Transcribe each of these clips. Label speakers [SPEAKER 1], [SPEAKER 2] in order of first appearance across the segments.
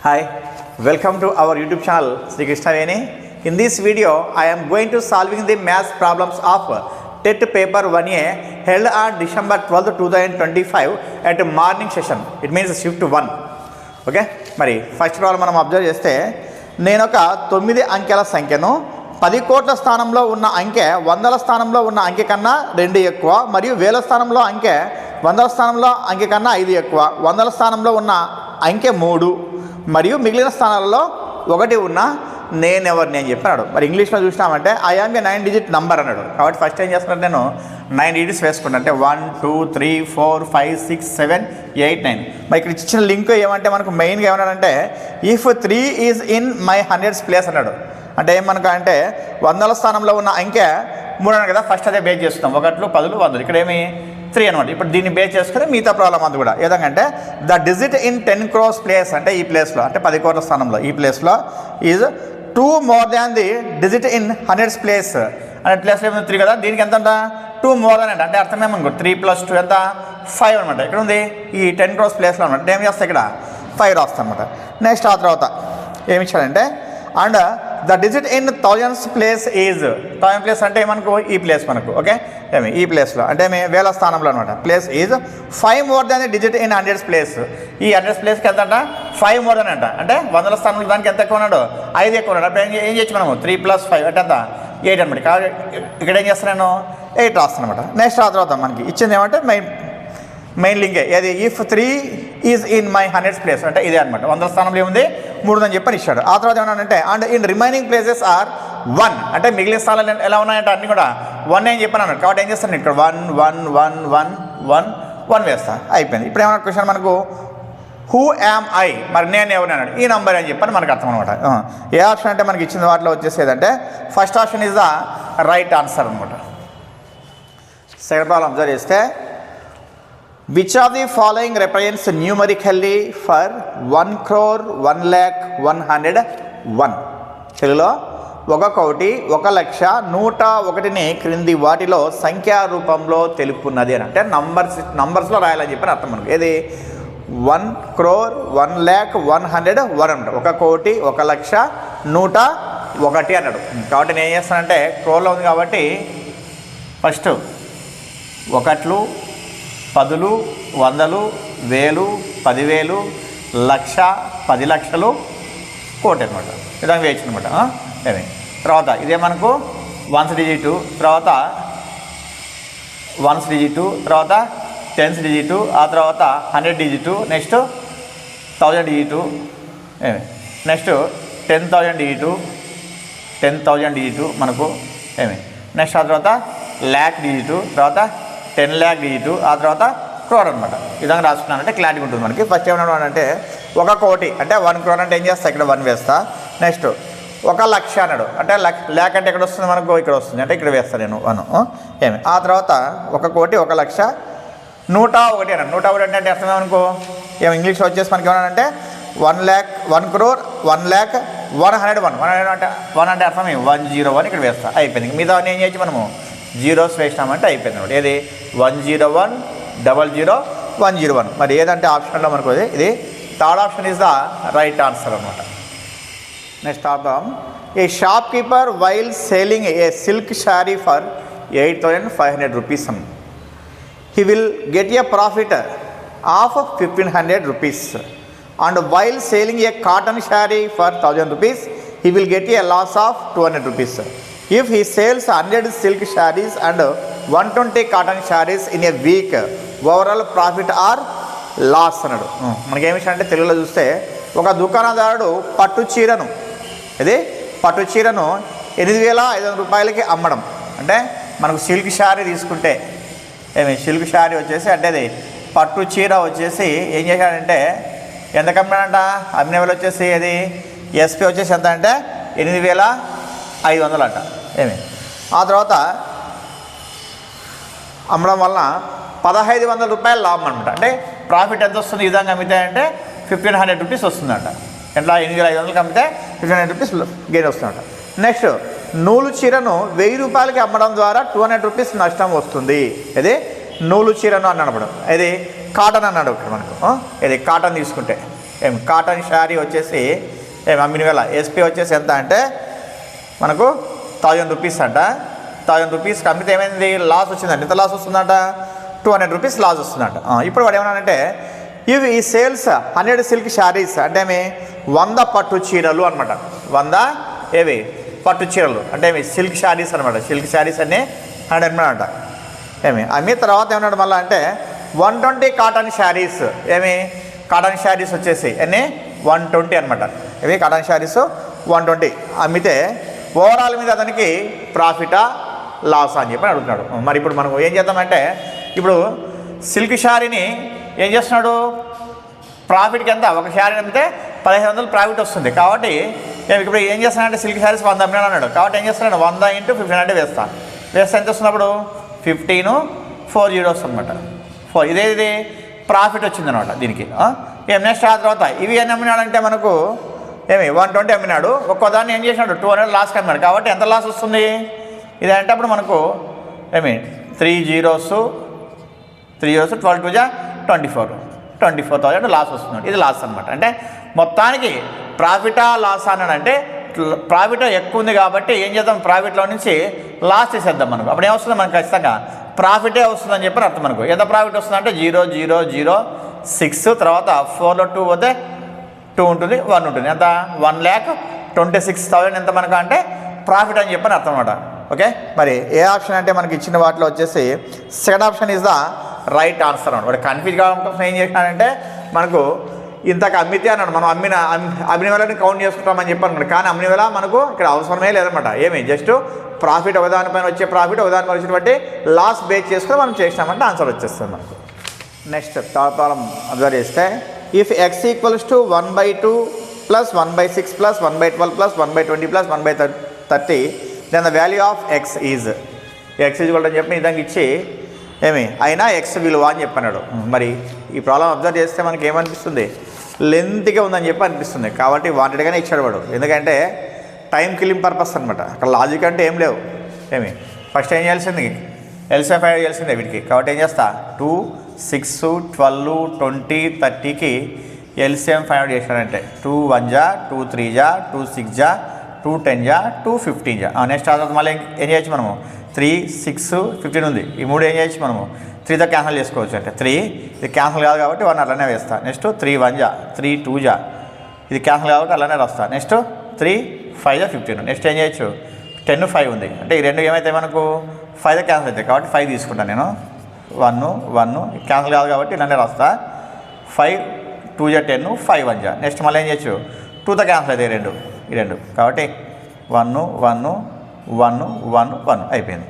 [SPEAKER 1] Hi, welcome to our YouTube channel Sri Krishna Veni. In this video, I am going to solving the maths problems of TET paper 1A held on December 12, 2025 at morning session. It means shift 1. Okay? మరి first problem మనం observe చేస్తే నేను ఒక 9 అంకెల సంఖ్యను 10 కోట్ల స్థానంలో ఉన్న అంకె వందల స్థానంలో ఉన్న అంకె కన్నా 2 ఎక్కువ మరియు వేల స్థానంలో అంకె వందల స్థానంలో అంకె కన్నా 5 ఎక్కువ వందల స్థానంలో ఉన్న అంకె 3 మరియు మిగిలిన స్థానాలలో 1 ఉన్న నేనెవరిని అని చెప్పాడు. మరి ఇంగ్లీష్లో చూసినామంటే I am a 9 digit number అన్నాడు. కాబట్టి ఫస్ట్ ఏం చేస్తున్నాడు, నేను 9 డిజిట్స్ వేసుకున్నాను. అంటే 1 2 3 4 5 6 7 8 9. మరి ఇక్కడ ఇచ్చిన లింక్ ఏమంటే మనకు మెయిన్గా ఏమన్నాడంటే if 3 is in my hundreds place అన్నాడు. అంటే ఏమనక అంటే వందల స్థానంలో ఉన్న అంకె 3 అన్నాడు కదా, ఫస్ట్ అదే బేస్ చేస్తున్నాం. 1 10 100. ఇక్కడ ఏమి 3 అనమాట. ఇప్పుడు దీన్ని బేస్ చేసుకుని మిగతా ప్రాబ్లం అంతా కూడా ఏదంటే the digit in 10 crores place అంటే ఈ ప్లేస్లో అంటే 10 కోట్ల స్థానంలో ఈ ప్లేస్లో is 2 more than the digit in hundreds place అంటే ప్లేస్లో ఏమైనా 3 కదా, దీనికి ఎంత అంట 2 more than అంటే అర్థమేమనుకో 3 + 2 ఎంత 5 అనమాట. ఇక్కడ ఉంది ఈ 10 crores ప్లేస్లో అనమాట. ఏం చేస్తా ఇక్కడ 5 రాస్తాం అనమాట. నెక్స్ట్ ఆ తర్వాత ఏమి ఇచ్చాడంటే and the digit in thousands place is 1000 place అంటే మనకు ఈ ప్లేస్ మనకు ఓకే ఏమి ఈ ప్లేస్లో అంటే ఏమి వేల స్థానంలో అనమాట. Place is 5 more than the digit in hundreds place. ఈ హండ్రెడ్స్ ప్లేస్కి ఎంత అంట 5 more than అంట. అంటే వందల స్థానంలో దానికి ఎంత ఎక్కువ ఉన్నాడు 5 ఎక్కువ ఉన్నాడు. అప్పుడు ఏం చేయొచ్చు మనము 3 + 5 అంటే ఎంత 8 అనమాట. కాబట్టి ఇక్కడ ఏం చేస్తాను నేను 8 రాస్తాను అనమాట. నెక్స్ట్ ఆ తర్వాత మనకి ఇచ్చింది ఏమంటే మెయిన్ లింకే ఏది if 3 is in my hundreds place అంటే ఇదే అనమాట. వందల స్థానంలో ఏముంది 3 అని చెప్పని ఇచ్చాడు. ఆ తర్వాత ఏమన్నానంటే and in remaining places are 1 అంటే మిగిలిన స్థానాలు ఎలా ఉన్నాయంటే అన్నీ కూడా 1 అని చెప్పాను అన్నాడు. కాబట్టి ఏం చేస్తాను ఇక్కడ 1 1 1 1 1 1 వేస్తాను అయిపోయింది. ఇప్పుడు ఏమన్నా క్వశ్చన్ మనకు హూ యామ్ ఐ మరి నేను ఎవరు అన్నాడు. ఈ నంబర్ అని చెప్పని మనకు అర్థం అనమాట. ఏ ఆప్షన్ అంటే మనకి ఇచ్చిన వాటిలో వచ్చేసేదంటే first option is the right answer అనమాట. సెకండ్ ప్రాబ్లం అబ్జర్వ్ చేస్తే which of the following represents numerically for 1 crore 1 lakh 101 తెలుగులో 1 కోటి 1 లక్ష 101ని క్రింది వాటిలో సంఖ్యా రూపంలో తెలుపున్నది అని అంటే నంబర్స్లో రాయాలని చెప్పని అర్థం మనకు. ఏది 1 crore 1 lakh 101 అంటాడు. 1 కోటి 1 లక్ష 101 అన్నాడు. కాబట్టి నేను ఏం చేస్తానంటే క్రోర్లో ఉంది కాబట్టి ఫస్ట్ 1లు 10లు 100లు 1000 10,000 లక్ష 10 లక్షలు కోటి అనమాట. విధంగా వేయచ్చు అనమాట. ఏమి తర్వాత ఇదే మనకు 1s డిజిట్ తర్వాత 1s డిజిట్ తర్వాత 10s డిజిట్ ఆ తర్వాత 100 డిజిట్ నెక్స్ట్ 1000 డిజిట్ ఏమి నెక్స్ట్ 10,000 డిజిట్ 10,000 డిజిట్ మనకు ఏమి నెక్స్ట్ ఆ తర్వాత ల్యాక్ డిజిట్ తర్వాత 10 lakh డిజిట్ ఆ తర్వాత క్రోర్ అనమాట. ఈ విధంగా రాసుకున్నానంటే క్లారిటీ ఉంటుంది మనకి. ఫస్ట్ ఏమన్నా అంటే 1 కోటి అంటే 1 crore అంటే ఏం చేస్తా ఇక్కడ 1 వేస్తా. నెక్స్ట్ 1 లక్ష అన్నాడు అంటే ల్యాక్ అంటే ఎక్కడ వస్తుంది మనకు ఇక్కడ వస్తుంది అంటే ఇక్కడ వేస్తాను నేను 1 ఏమి ఆ తర్వాత 1 కోటి 1 లక్ష 101 అన్నాడు. 101 అంటే అర్థం ఏమనుకో ఏమి ఇంగ్లీష్లో వచ్చేసి మనకి ఏమన్నా 1 crore 1 lakh 101 అంటే 1 అంటే అర్థం 101 ఇక్కడ వేస్తా అయిపోయింది. మిగతా ఏం చేయొచ్చు మనము జీరోస్ వేసినామంటే అయిపోయింది అనమాట. ఏది 101 00 101 మరి ఏదంటే ఆప్షన్లో మనకు ఇది third option is the right answer అనమాట. Next option a shopkeeper while selling a silk sari for 8,500 rupees he will get a profit of 1,500 rupees and while selling a cotton saree for 1,000 rupees he will get a loss of 200 rupees. If he sells 100 silk sarees and 120 cotton sarees in a week, overall profit or loss అన్నాడు. మనకేమి అంటే తెలుగులో చూస్తే ఒక దుకాణదారుడు పట్టు చీరను 8,500 రూపాయలకి అమ్మడం అంటే మనకు సిల్క్ శారీ తీసుకుంటే ఏమి సిల్క్ శారీ వచ్చేసి అంటే అది పట్టు చీర వచ్చేసి ఏం చేశాడంటే ఎంత అమ్మాడంట అమ్మిన వేలు వచ్చేసి అది ఎస్పీ వచ్చేసి ఎంత అంటే 8,500 అంట ఏమి ఆ తర్వాత అమ్మడం వలన 1,500 రూపాయలు లాభం అనమాట. అంటే ప్రాఫిట్ ఎంత వస్తుంది ఈ విధంగా అమ్మితే అంటే 1,500 rupees వస్తుందంట. ఎట్లా 8,500కి అమ్మితే 1,500 rupees గెయిన్ వస్తుందంట. నెక్స్ట్ నూలు చీరను 1,000 రూపాయలకి అమ్మడం ద్వారా 200 rupees నష్టం వస్తుంది. ఇది నూలు చీరను అన్నప్పుడు ఇది కాటన్ అన్నాడు ఇక్కడ మనకు. ఇది కాటన్ తీసుకుంటే కాటన్ శారీ వచ్చేసి అమ్మిన వేళ ఎస్పీ వచ్చేసి ఎంత అంటే మనకు 1000 రూపీస్ అంట. 1000 రూపీస్కి అమ్మితే ఏమైంది, లాస్ వచ్చిందంట. ఎంత లాస్ వస్తుందంట, 200 రూపీస్ లాస్ వస్తుందంట. ఇప్పుడు వాడు ఏమన్నానంటే ఇవి ఈ సేల్స్ 100 సిల్క్ శారీస్ అంటే 100 పట్టు చీరలు అనమాట. 100 పట్టు చీరలు అంటే సిల్క్ శారీస్ అనమాట. సిల్క్ శారీస్ అన్నీ 100 అంట. అమ్మి తర్వాత ఏమన్నాడు మళ్ళీ అంటే 120 కాటన్ శారీస్ కాటన్ శారీస్ వచ్చేసి 120 అనమాట. కాటన్ శారీస్ 120 అమ్మితే ఓవరాల్ మీద అతనికి ప్రాఫిటా లాస్ అని చెప్పి అడుగుతున్నాడు. మరి ఇప్పుడు మనం ఏం చేద్దామంటే ఇప్పుడు సిల్క్ శారీని ఏం చేస్తున్నాడు, ప్రాఫిట్కి ఎంత, ఒక శారీ అమ్మితే 1500 ప్రాఫిట్ వస్తుంది. కాబట్టి నేను ఇప్పుడు ఏం చేస్తానంటే సిల్క్ శారీస్ 100 అమ్మినాడు అన్నాడు. కాబట్టి ఏం చేస్తున్నాడు 100 × 15 అంటే వేస్తే ఎంత వస్తున్నప్పుడు 1540 వస్తుంది అనమాట. ఇది ప్రాఫిట్ వచ్చిందనమాట దీనికి. నెక్స్ట్ ఆ తర్వాత ఇవి ఎన్ని అమ్మినాడంటే మనకు 120 అమ్మినాడు. ఒక్కోదాన్ని ఏం చేసినాడు 200 లాస్కి అమ్మినాడు. కాబట్టి ఎంత లాస్ వస్తుంది ఇది అంటే అప్పుడు మనకు 3 zeros 12 2 24,000 లాస్ వస్తుంది. ఇది లాస్ అనమాట. అంటే మొత్తానికి ప్రాఫిటా లాస్ అన్నాడంటే ప్రాఫిట్ ఎక్కువ ఉంది కాబట్టి ఏం చేద్దాం, ప్రాఫిట్లో నుంచి లాస్ చేసేద్దాం. మనకు అప్పుడు ఏమొస్తుంది, మనకు ఖచ్చితంగా ప్రాఫిటే వస్తుందని చెప్పి అర్థం. మనకు ఎంత ప్రాఫిట్ వస్తుందంటే 0,006 తర్వాత 4లో 2 పోతే 2 ఉంటుంది, 1 ఉంటుంది. ఎంత 1,26,000 ఎంత మనకు అంటే ప్రాఫిట్ అని చెప్పని అర్థం అనమాట. ఓకే, మరి ఏ ఆప్షన్ అంటే మనకి ఇచ్చిన వాటిలో వచ్చేసి second option is the right answer అనమాట. వాడు కన్ఫ్యూజ్ కావడం కోసం ఏం చేసినాడంటే మనకు ఇంతకు అమ్మితే అన్నాడు, మనం అమ్మిన వేళని కౌంట్ చేసుకుంటామని చెప్పాను. కానీ అమ్మిన వేళ మనకు ఇక్కడ అవసరమే లేదనమాట. జస్ట్ ప్రాఫిట్ ఒకదానిపైన వచ్చే ప్రాఫిట్ ఒకదానిపైన వచ్చేటువంటి లాస్ బేస్ చేసుకుని మనం చేసినామంటే ఆన్సర్ వచ్చేస్తుంది మనకు. నెక్స్ట్ థర్డ్ ప్రాబ్లం అబ్జర్వ్ చేస్తే if x = 1/2 + 1/6 + 1/12 + 1/20 + 1/30 then the value of x is x అని చెప్పి ఇదానికి ఇచ్చి అయినా ఎక్స్ విలువ అని చెప్పన్నాడు. మరి ఈ ప్రాబ్లం అబ్జర్వ్ చేస్తే మనకి ఏమనిపిస్తుంది, లెంత్గా ఉందని చెప్పి అనిపిస్తుంది. కాబట్టి వాంటెడ్గానే ఇచ్చాడు వాడు. ఎందుకంటే టైం కిల్లింగ్ పర్పస్ అనమాట. అక్కడ లాజిక్ అంటే ఏం లేవు. ఫస్ట్ ఏం చేయాల్సింది, ఎల్సిఎం ఫైండ్ చేయాల్సిందే వీటికి. కాబట్టి ఏం చేస్తా 2, 6, 12, 20, 30కి ఎల్సిఎం ఫైండ్ చేసినాడంటే 2 1 జా 2 3 జా 2 6 జా 2 10 జా 2 15 జా. నెక్స్ట్ ఆ తర్వాత మళ్ళీ ఏం చేయొచ్చు మనము 3, 6, 15 ఉంది. ఈ 3 ఏం చేయొచ్చు మనము 3తో క్యాన్సిల్ చేసుకోవచ్చు. అంటే 3 ఇది క్యాన్సిల్ కాదు కాబట్టి 1 అలానే వేస్తా. నెక్స్ట్ 3 1 జా 3 2 జా ఇది క్యాన్సిల్ కాబట్టి అలానే రాస్తా. నెక్స్ట్ 3 5 జా 15. నెక్స్ట్ ఏం చేయొచ్చు 10 5 ఉంది. అంటే ఈ రెండు ఏమైతే మనకు 5తో క్యాన్సిల్ అవుతాయి కాబట్టి 5 తీసుకుంటాను నేను. 1 1 క్యాన్సిల్ కాదు కాబట్టి ఇలానే రాస్తా. 5 2 జా 10 5 1 జా. నెక్స్ట్ మళ్ళీ ఏం చేయొచ్చు 2తో క్యాన్సిల్ అవుతాయి ఈ రెండు కాబట్టి 1 1 1 1 1 అయిపోయింది.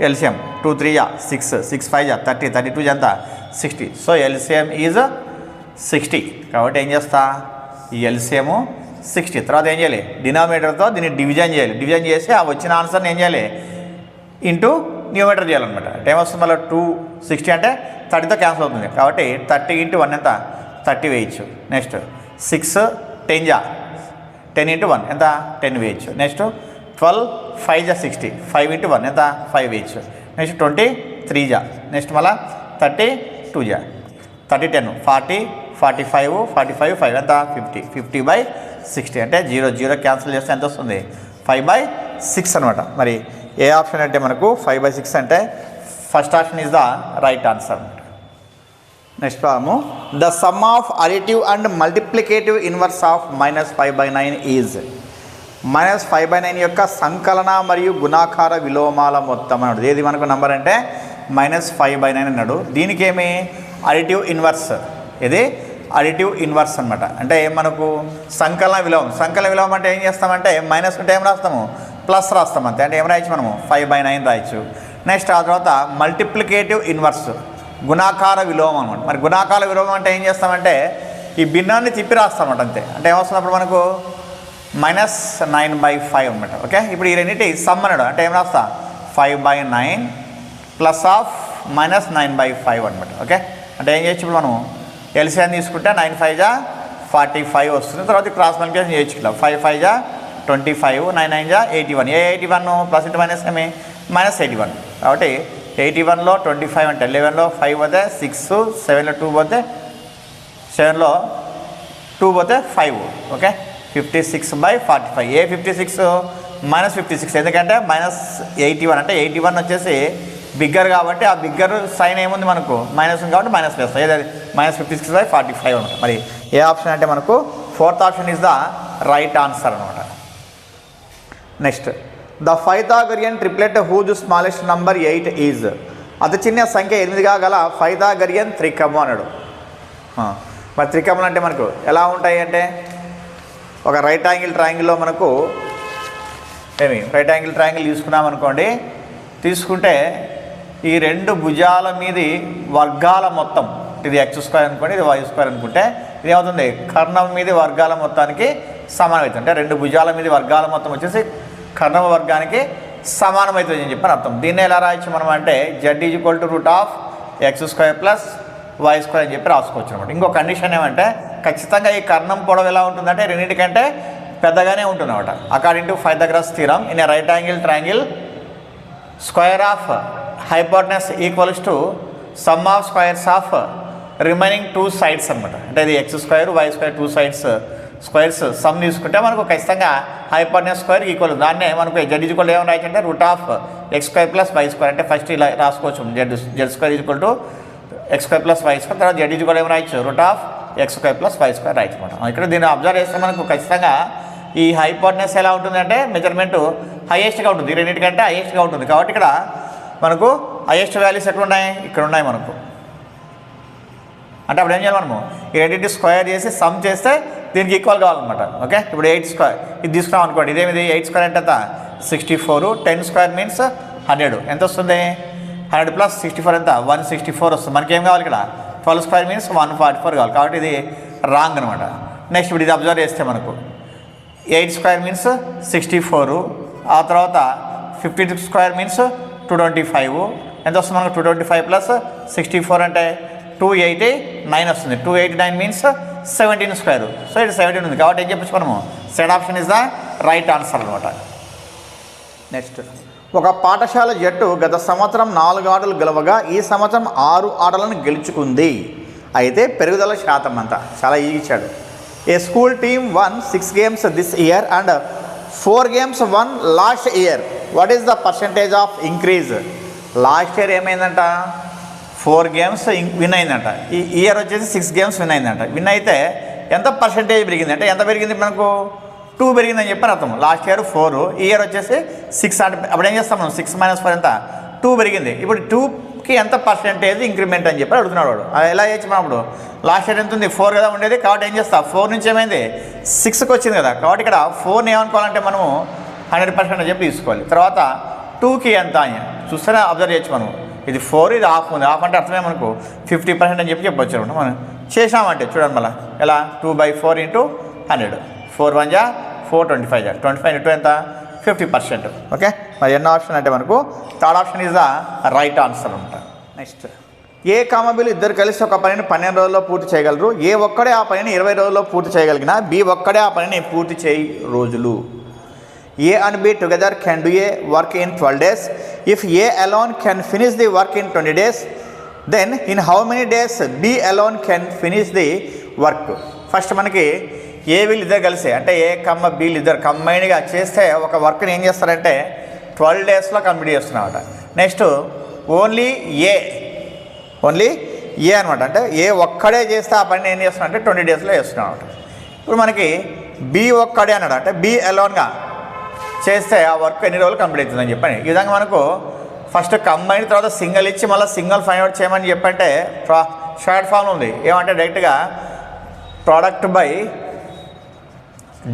[SPEAKER 1] ఎల్సిఎం 2 3 జా 6 6 5 జా 30 32 ఎంత 60. So LCM is 60. కాబట్టి ఏం చేస్తా ఈ ఎల్సిఎం 60. తర్వాత ఏం చేయాలి డినామినేటర్తో దీన్ని డివిజన్ చేయాలి. డివిజన్ చేసి ఆ వచ్చిన ఆన్సర్ని ఏం చేయాలి ఇంటూ న్యూమరేటర్ చేయాలన్నమాట. అంటే ఏమొస్తుంది మళ్ళీ 260 అంటే 30తో క్యాన్సిల్ అవుతుంది. కాబట్టి 30 × 1 ఎంత 30 వేయచ్చు. నెక్స్ట్ 6 10 జా 10 × 1 ఎంత 10 వేయచ్చు. నెక్స్ట్ 12 5 జా 60 5 × 1 ఎంత 5 వేయచ్చు. నెక్స్ట్ 23 జా నెక్స్ట్ మళ్ళీ 32 జా 30 10 40 45 45 5 ఎంత 50 50/60. అంటే 0 0 క్యాన్సిల్ చేస్తే ఎంత వస్తుంది 5/6 అనమాట. మరి ఏ ఆప్షన్ అంటే మనకు 5/6 అంటే first option is the right answer. Next problem the sum of additive and multiplicative inverse of -5/9 is -5/9 యొక్క సంకలన మరియు గుణాకార విలోమాల మొత్తం అన్నాడు. ఏది మనకు నంబర్ అంటే -5/9 అన్నాడు. దీనికి ఏమి అడిటివ్ ఇన్వర్స్, ఇది అడిటివ్ ఇన్వర్స్ అనమాట. అంటే మనకు సంకలన విలోమం. సంకలన విలోమం అంటే ఏం చేస్తామంటే మైనస్ ఉంటే ఏం రాస్తాము ప్లస్ రాస్తాం అంతే. అంటే ఏం రాయొచ్చు మనము 5/9 రాయొచ్చు. నెక్స్ట్ ఆ తర్వాత మల్టిప్లికేటివ్ ఇన్వర్స్ గుణాకార విలోమం అనమాట. మరి గుణాకార విలోమం అంటే ఏం చేస్తామంటే ఈ భిన్నాన్ని తిప్పి రాస్తామన్నమాట అంతే. అంటే ఏమొస్తున్నప్పుడు మనకు -9/5 అనమాట. ఓకే, ఇప్పుడు ఈ రెండింటి సమ్ అన్నాడు. అంటే ఏం రాస్తా 5/9 ప్లస్ ఆఫ్ -9/5 అనమాట. ఓకే, అంటే ఏం చేయొచ్చు ఇప్పుడు మనం ఎల్సిఎం తీసుకుంటే 9 5 జా 45 వస్తుంది. తర్వాత క్రాస్ మల్టిప్లికేషన్ చేయొచ్చు. 5 5 జా 25 9 9 జా 81. ఏ 81 ప్లస్ ఇంటూ మైనస్ ఏమి -81. కాబట్టి 81లో 25 అంటే 11లో 5 పోతే 6 7లో 2 పోతే 7లో 2 పోతే 5. ఓకే, 56/45. ఏ 56 -56, ఎందుకంటే -81 అంటే 81 వచ్చేసి బిగ్గర్ కాబట్టి ఆ బిగ్గర్ సైన్ ఏముంది మనకు మైనస్ ఉంది కాబట్టి మైనస్ వేస్తాం. ఏదది -56/45 అనమాట. మరి ఏ ఆప్షన్ అంటే మనకు 4th option is the right answer అనమాట. Next, the Pythagorean triplet whose smallest number 8 is. అతి చిన్న సంఖ్య 8గా గల పైథాగరియన్ త్రికము అన్నాడు. మరి త్రికములు అంటే మనకు ఎలా ఉంటాయి అంటే, ఒక రైట్ యాంగిల్ ట్రయాంగిల్లో మనకు రైట్ యాంగిల్ ట్రయాంగిల్ తీసుకున్నాం అనుకోండి. తీసుకుంటే ఈ రెండు భుజాల మీది వర్గాల మొత్తం, ఇది x² అనుకోండి, ఇది y² అనుకుంటే ఇది ఏమవుతుంది, కర్ణం మీది వర్గాల మొత్తానికి సమానమవుతుంది. అంటే రెండు భుజాల మీది వర్గాల మొత్తం వచ్చేసి కర్ణమ వర్గానికి సమానమవుతుంది అని చెప్పని అర్థం. దీన్ని ఎలా రాయొచ్చు మనం అంటే z = x² + y² అని చెప్పి రాసుకోవచ్చు అనమాట. ఇంకో కండిషన్ ఏమంటే, ఖచ్చితంగా ఈ కర్ణం పొడవు ఎలా ఉంటుందంటే రెండింటికంటే పెద్దగానే ఉంటుంది అనమాట. According to Pythagoras theorem, in a right angle triangle square of hypotenuse equals to some of squares of remaining 2 sides అనమాట. అంటే ఇది x² y² 2 sides squares some తీసుకుంటే మనకు ఖచ్చితంగా హైపోటెనస్ స్క్వేర్ ఈక్వల్. దాన్నే మనకు z = ఏమని రాయొచ్చు అంటే √x² + y². అంటే ఫస్ట్ ఇలా రాసుకోవచ్చు, z² = x² + y². తర్వాత z = ఏమని రాయొచ్చు, √x² + y² రాయొచ్చు అనమాట. ఇక్కడ దీన్ని అబ్జర్వ్ చేస్తే మనకు ఖచ్చితంగా ఈ హైపోటెనస్ ఎలా ఉంటుందంటే మెజర్మెంట్ హైయెస్ట్గా ఉంటుంది, ఈ రెండింటికంటే హైయెస్ట్గా ఉంటుంది. కాబట్టి ఇక్కడ మనకు హైయెస్ట్ వాల్యూస్ ఎక్కడ ఉన్నాయి, ఇక్కడ ఉన్నాయి మనకు. అంటే అప్పుడు ఏం చేయాలి, మనము ఈ రెండింటి స్క్వేర్ చేసి సమ్ చేస్తే దీనికి ఈక్వల్ కావాలన్నమాట. ఓకే, ఇప్పుడు 8² ఇది తీసుకున్నాం అనుకోండి. ఇదేమిది 8² అంటే ఎంత 64, 10² మీన్స్ 100. ఎంత వస్తుంది, 100 + 64 ఎంత 164 వస్తుంది. మనకి ఏం కావాలి ఇక్కడ 12² మీన్స్ 144 కావాలి. కాబట్టి ఇది రాంగ్ అనమాట. నెక్స్ట్ ఇప్పుడు ఇది అబ్జర్వ్ చేస్తే మనకు 8² మీన్స్ 64, ఆ తర్వాత 52² మీన్స్ 225. ఎంత వస్తుంది మనకు 225 + 64 అంటే 289 వస్తుంది. 289 మీన్స్ 17². సో ఇది 17 ఉంది కాబట్టి ఏం చెప్పచ్చు మనము, said option is the right answer అనమాట. నెక్స్ట్, ఒక పాఠశాల జట్టు గత సంవత్సరం 4 ఆటలు గెలవగా ఈ సంవత్సరం 6 ఆటలను గెలుచుకుంది. అయితే పెరుగుదల శాతం అంతా చాలా ఈజీ ఇచ్చాడు. A school team won 6 games this year and 4 games won last year. What is the percentage of increase? Last year ఏమైందంట, 4 games విన్ అయిందంట. ఈ ఇయర్ వచ్చేసి 6 games విన్ అయిందంట. విన్ అయితే ఎంత పర్సంటేజ్ పెరిగింది అంటే ఎంత పెరిగింది మనకు 2 పెరిగిందని చెప్పని అర్థం. లాస్ట్ ఇయర్ 4, ఈ ఇయర్ వచ్చేసి 6. అంటే అప్పుడు ఏం చేస్తాం మనం, 6 - 4 ఎంత 2 పెరిగింది. ఇప్పుడు 2కి ఎంత పర్సంటేజ్ ఇంక్రిమెంట్ అని చెప్పి అడుగుతున్నాడు వాడు. ఎలా చేయొచ్చు మనం, అప్పుడు లాస్ట్ ఇయర్ ఎంత ఉంది 4 కదా ఉండేది. కాబట్టి ఏం చేస్తా 4 నుంచి ఏమైంది 6కి వచ్చింది కదా. కాబట్టి ఇక్కడ 4ని ఏమనుకోవాలంటే మనము 100% అని చెప్పి తీసుకోవాలి. తర్వాత 2కి ఎంత అని చూస్తేనే అబ్జర్వ్ చేయొచ్చు మనం. ఇది 4, ఇది హాఫ్ ఉంది. హాఫ్ అంటే అర్థమే మనకు 50% అని చెప్పి చెప్పొచ్చు అనమాట. మనం చేసామంటే చూడండి మళ్ళీ ఎలా 2/4 × 100. 4 × 1 = 4, 25 = 25 × 2 ఎంత 50%. ఓకే, మరి ఎన్నో ఆప్షన్ అంటే మనకు third option is the right answer అనమాట. నెక్స్ట్, ఏ కామబిలు ఇద్దరు కలిసి ఒక పనిని 12 రోజుల్లో పూర్తి చేయగలరు. ఏ ఒక్కడే ఆ పనిని 20 రోజుల్లో పూర్తి చేయగలిగిన బి ఒక్కడే ఆ పనిని పూర్తి చేయి రోజులు. A and B together can do a work in 12 days. If A alone can finish the work in 20 days, then in how many days B alone can finish the work? First మనకి ఏ వీళ్ళిద్దరు కలిసి అంటే ఏ కమ్మ బీలు ఇద్దరు కంబైన్డ్గా చేస్తే ఒక వర్క్ని ఏం చేస్తారంటే 12 daysలో కంప్లీట్ చేస్తున్నారన్నమాట. నెక్స్ట్ ఓన్లీ ఏ అనమాట. అంటే ఏ ఒక్కడే చేస్తే ఆ పని ఏం చేస్తున్నా అంటే 20 daysలో చేస్తున్నాం అనమాట. ఇప్పుడు మనకి బి ఒక్కడే అన్నాడు అంటే బి అలోన్గా చేస్తే ఆ వర్క్ ఎన్ని రోజులు కంప్లీట్ అవుతుందని చెప్పని. ఈ విధంగా మనకు ఫస్ట్ కంబైన్ తర్వాత సింగిల్ ఇచ్చి మళ్ళీ సింగిల్ ఫైండ్ అవుట్ చేయమని చెప్పంటే షార్ట్ ఫామ్ ఉంది. ఏమంటే డైరెక్ట్గా ప్రోడక్ట్ బై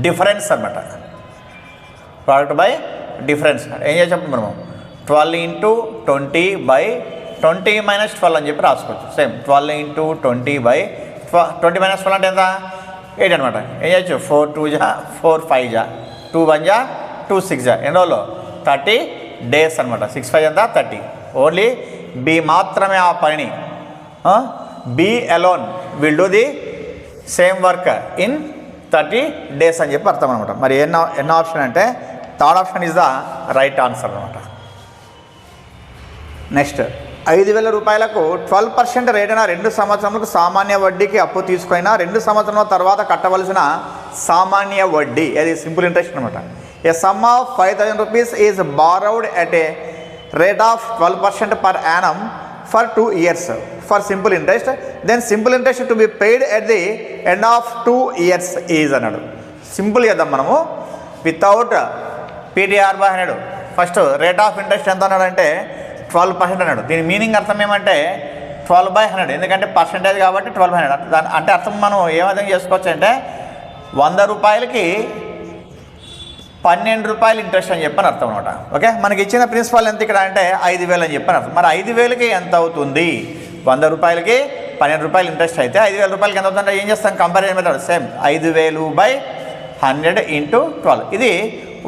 [SPEAKER 1] డిఫరెన్స్ అనమాట. ప్రోడక్ట్ బై డిఫరెన్స్ ఏం చేసాం మనము 12 × 20 / 20 - 12 అని చెప్పి రాసుకోవచ్చు. సేమ్ 12 × 20 / 20 - 12 అంటే ఎంత 8 అనమాట. ఏం చేయొచ్చు 4 × 2 = 4, 5 = 2, 1 = 2, 6 ఎన్ని రోజులు 30 days అనమాట. 6, 5 ఎంత 30. ఓన్లీ బి మాత్రమే ఆ పనిని B alone will do the same work in 30 days అని చెప్పి అర్థం అనమాట. మరి ఎన్నో ఆప్షన్ అంటే third option is the right answer అనమాట. నెక్స్ట్, 5,000 రూపాయలకు 12% రేటున 2 సంవత్సరములకు సామాన్య వడ్డీకి అప్పు తీసుకున్నా 2 సంవత్సరాల తర్వాత కట్టవలసిన సామాన్య వడ్డీ, అది సింపుల్ ఇంట్రెస్ట్ అనమాట. A sum of 5,000 rupees is borrowed at a rate of 12% per annum for 2 years for simple interest, then simple interest to be paid at the end of 2 years is అన్నాడు. Simple చేద్దాం మనము, without PTR by 100. First rate of interest ఎంత అన్నాడంటే 12% అన్నాడు. దీని meaning అర్థం ఏమంటే 12/100, ఎందుకంటే పర్సెంటేజ్ కాబట్టి 12/100. అంటే అర్థం మనం ఏ విధంగా చేసుకోవచ్చు అంటే 100 రూపాయలకి 12 రూపాయలు ఇంట్రెస్ట్ అని చెప్పని అర్థం అనమాట. ఓకే, మనకి ఇచ్చిన ప్రిన్సిపల్ ఎంత ఇక్కడ అంటే 5,000 అని చెప్పని అర్థం. మరి 5,000కి ఎంత అవుతుంది? 100 రూపాయలకి 12 రూపాయలు ఇంట్రెస్ట్ అయితే 5,000 రూపాయలకి ఎంత అవుతుందంటే ఏం చేస్తాం? Comparison method same, 5,000/100 × 12. ఇది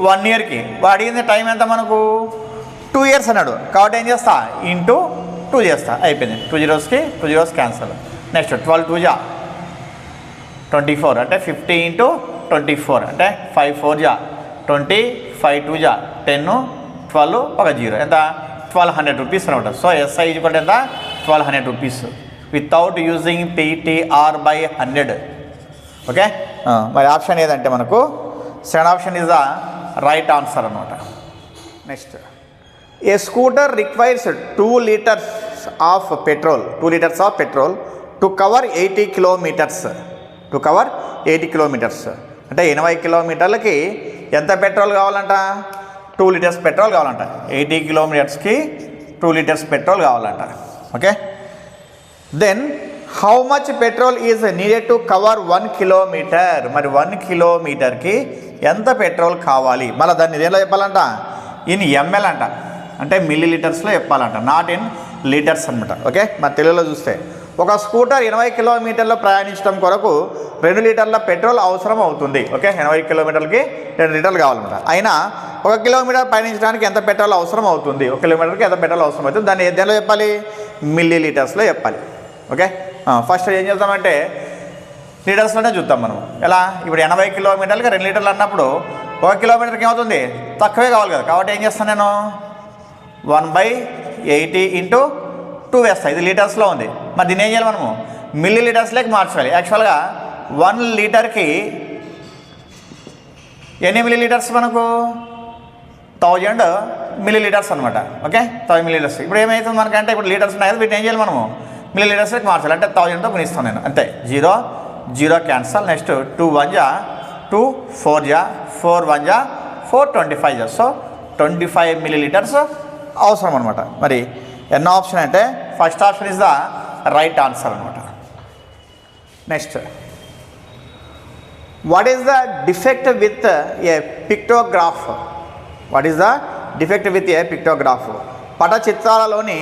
[SPEAKER 1] 1 yearకి. అడిగింది టైం ఎంత మనకు? 2 years అన్నాడు. కాబట్టి ఏం చేస్తా? ఇంటూ 2 చేస్తా, అయిపోయింది. 2 zeros × 2 zeros క్యాన్సల్. నెక్స్ట్ 12 2 జా 24 అంటే 50 × 24 అంటే 5 4 జా 20, 5 2 జా 10, 12 ఒక 0 ఎంత? 1,200 రూపీస్ అనమాట. సో ఎస్ఐ ఈజ్వల్ ఎంత? 1,200 rupees without using PTR by 100. Okay, మరి ఆప్షన్ ఏదంటే మనకు second option is the right answer అనమాట. Next, a scooter requires 2 liters of petrol to cover 80 kilometers. To cover 80 kilometers అంటే 80 కిలోమీటర్లకి ఎంత పెట్రోల్ కావాలంట? 2 liters petrol కావాలంట. 80 kilometersకి 2 liters పెట్రోల్ కావాలంట. Okay, then how much petrol is needed to cover 1 kilometer. మరి 1 kilometerకి ఎంత petrol కావాలి? మళ్ళీ దాన్ని దేనిలో చెప్పాలంట? ఇన్ ఎంఎల్ అంట, అంటే మిల్లీ లీటర్స్లో చెప్పాలంట, నాట్ ఇన్ లీటర్స్ అనమాట. ఓకే, మన తెలుగులో చూస్తే ఒక స్కూటర్ 80 kilometerలు ప్రయాణించడం కొరకు 2 లీటర్ల పెట్రోల్ అవసరం అవుతుంది. ఓకే, 80 kilometerలకి 2 లీటర్లు కావాలన్నమాట. అయినా 1 kilometer ప్రయాణించడానికి ఎంత పెట్రోల్ అవసరం అవుతుంది? 1 kilometerకి ఎంత పెట్రోల్ అవసరం అవుతుంది? దాన్ని దేనిలో చెప్పాలి? మిల్లీ లీటర్స్లో చెప్పాలి. ఓకే, ఫస్ట్ ఏం చేద్దామంటే లీటర్స్లోనే చూద్దాం మనం. ఎలా? ఇప్పుడు 80 kilometerలకి 2 లీటర్లు అన్నప్పుడు 1 kilometerకి ఏమవుతుంది? తక్కువే కావాలి కదా. కాబట్టి ఏం చేస్తాను నేను? 1/80 × 2 వేస్తాను. ఇది లీటర్స్లో ఉంది. మరి దీన్ని ఏం చేయాలి? మనము మిల్లీ లీటర్స్లోకి మార్చాలి. యాక్చువల్గా 1 లీటర్కి ఎన్ని మిల్లీ లీటర్స్ మనకు? 1000 మిల్లీ లీటర్స్ అనమాట. Okay, 1000 milli litres. ఇప్పుడు ఏమవుతుంది మనకంటే ఇప్పుడు లీటర్స్ ఉన్నాయి కదా, వీటిని ఏం చేయాలి? మనము మిల్లీ లీటర్స్లోకి మార్చాలి. అంటే 1000తో గుణిస్తాను నేను, అంతే. 0 0 క్యాన్సల్. నెక్స్ట్ 2 1 జా 2, 4 జా 4 1 జా 4, 25 జా. సో 25 మిల్లీ లీటర్స్ అవసరం అనమాట. మరి ఎన్నో ఆప్షన్ అంటే first option is the right answer అనమాట. Next, what is the defect with a pictograph? What is the defect with a pictograph? పటచిత్రాలలోని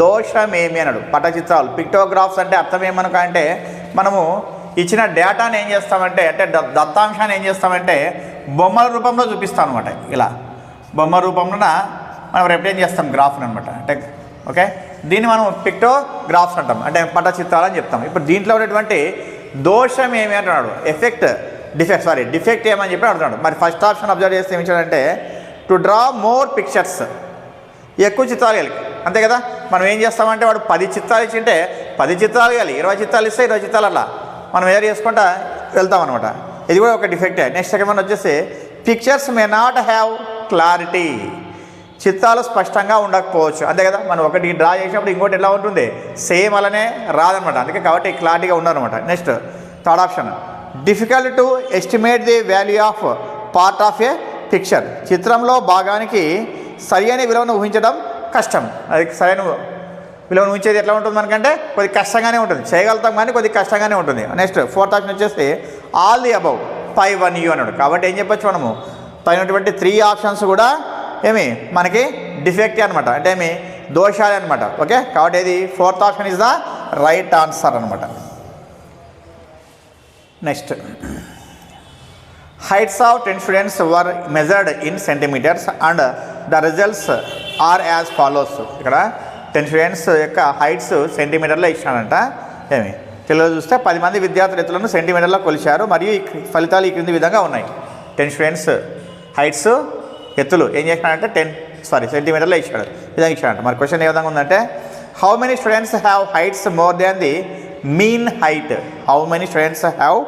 [SPEAKER 1] దోషమేమి అన్నాడు. పటచిత్రాలు, పిక్టోగ్రాఫ్స్ అంటే అర్థం ఏమనక అంటే మనము ఇచ్చిన డేటాని ఏం చేస్తామంటే, అంటే దత్తాంశాన్ని ఏం చేస్తామంటే బొమ్మల రూపంలో చూపిస్తాం అనమాట. ఇలా బొమ్మ రూపంలోన మనం రిప్రజెంట్ చేస్తాం గ్రాఫ్ని అనమాట. అంటే ఓకే, దీన్ని మనం పిక్టోగ్రాఫ్స్ అంటాం, అంటే పటచిత్రాలు అని చెప్తాం. ఇప్పుడు దీంట్లో ఉన్నటువంటి దోషం ఏమి అంటున్నాడు? డిఫెక్ట్ ఏమని చెప్పి అడుగుతున్నాడు. మరి ఫస్ట్ ఆప్షన్ అబ్జర్వ్ చేస్తే ఏమి ఇచ్చాడంటే టు డ్రా మోర్ పిక్చర్స్, ఎక్కువ చిత్రాలు ఇవ్వాలి. అంతే కదా, మనం ఏం చేస్తామంటే వాడు 10 చిత్రాలు ఇచ్చింటే 10 చిత్రాలు ఇవ్వాలి, 20 చిత్రాలు ఇస్తే 20 చిత్రాలు అలా మనం ఏదో చేసుకుంటా వెళ్తాం అనమాట. ఇది కూడా ఒక డిఫెక్టే. నెక్స్ట్ సెకండ్ వన్ వచ్చేసి pictures may not have clarity. చిత్రాలు స్పష్టంగా ఉండకపోవచ్చు. అంతే కదా, మనం ఒకటి డ్రా చేసినప్పుడు ఇంకోటి ఎలా ఉంటుంది? సేమ్ అలానే రాదనమాట. అందుకే కాబట్టి క్లారిటీగా ఉండదనమాట. Next third option, difficult to estimate the value of part of A picture. చిత్రంలో భాగానికి సరైన విలువను ఊహించడం కష్టం. అది సరైన విలువను ఊహించేది ఎట్లా ఉంటుంది మనకంటే కొద్ది కష్టంగానే ఉంటుంది. చేయగలుగుతాం కానీ కొద్ది కష్టంగానే ఉంటుంది. నెక్స్ట్ ఫోర్త్ ఆప్షన్ వచ్చేసి ఆల్ ది అబౌవ్ 5 1 U అన్నాడు. కాబట్టి ఏం చెప్పచ్చు మనము? పైనటువంటి 3 ఆప్షన్స్ కూడా ఏమి మనకి డిఫెక్ట్ అనమాట, అంటే ఏమి దోషాలు అనమాట. ఓకే, కాబట్టి ఇది fourth option is the right answer అనమాట. Next, heights of 10 students were measured in centimetres and the results are as follows. ఇక్కడ 10 students యొక్క హైట్స్ సెంటీమీటర్లో ఇచ్చానంట. ఏమి తెలుగులో చూస్తే 10 మంది విద్యార్థుల ఎత్తులను సెంటీమీటర్లో కొలిచారు మరియు ఈ ఫలితాలు ఈ క్రింది విధంగా ఉన్నాయి. 10 students హైట్స్ ఎత్తులు ఏం చేసినాడంటే సెంటీమీటర్లో ఇచ్చాడు, విధంగా ఇచ్చాడంట. మరి క్వశ్చన్ ఏ విధంగా ఉందంటే how many students have heights more than the mean height? How many students have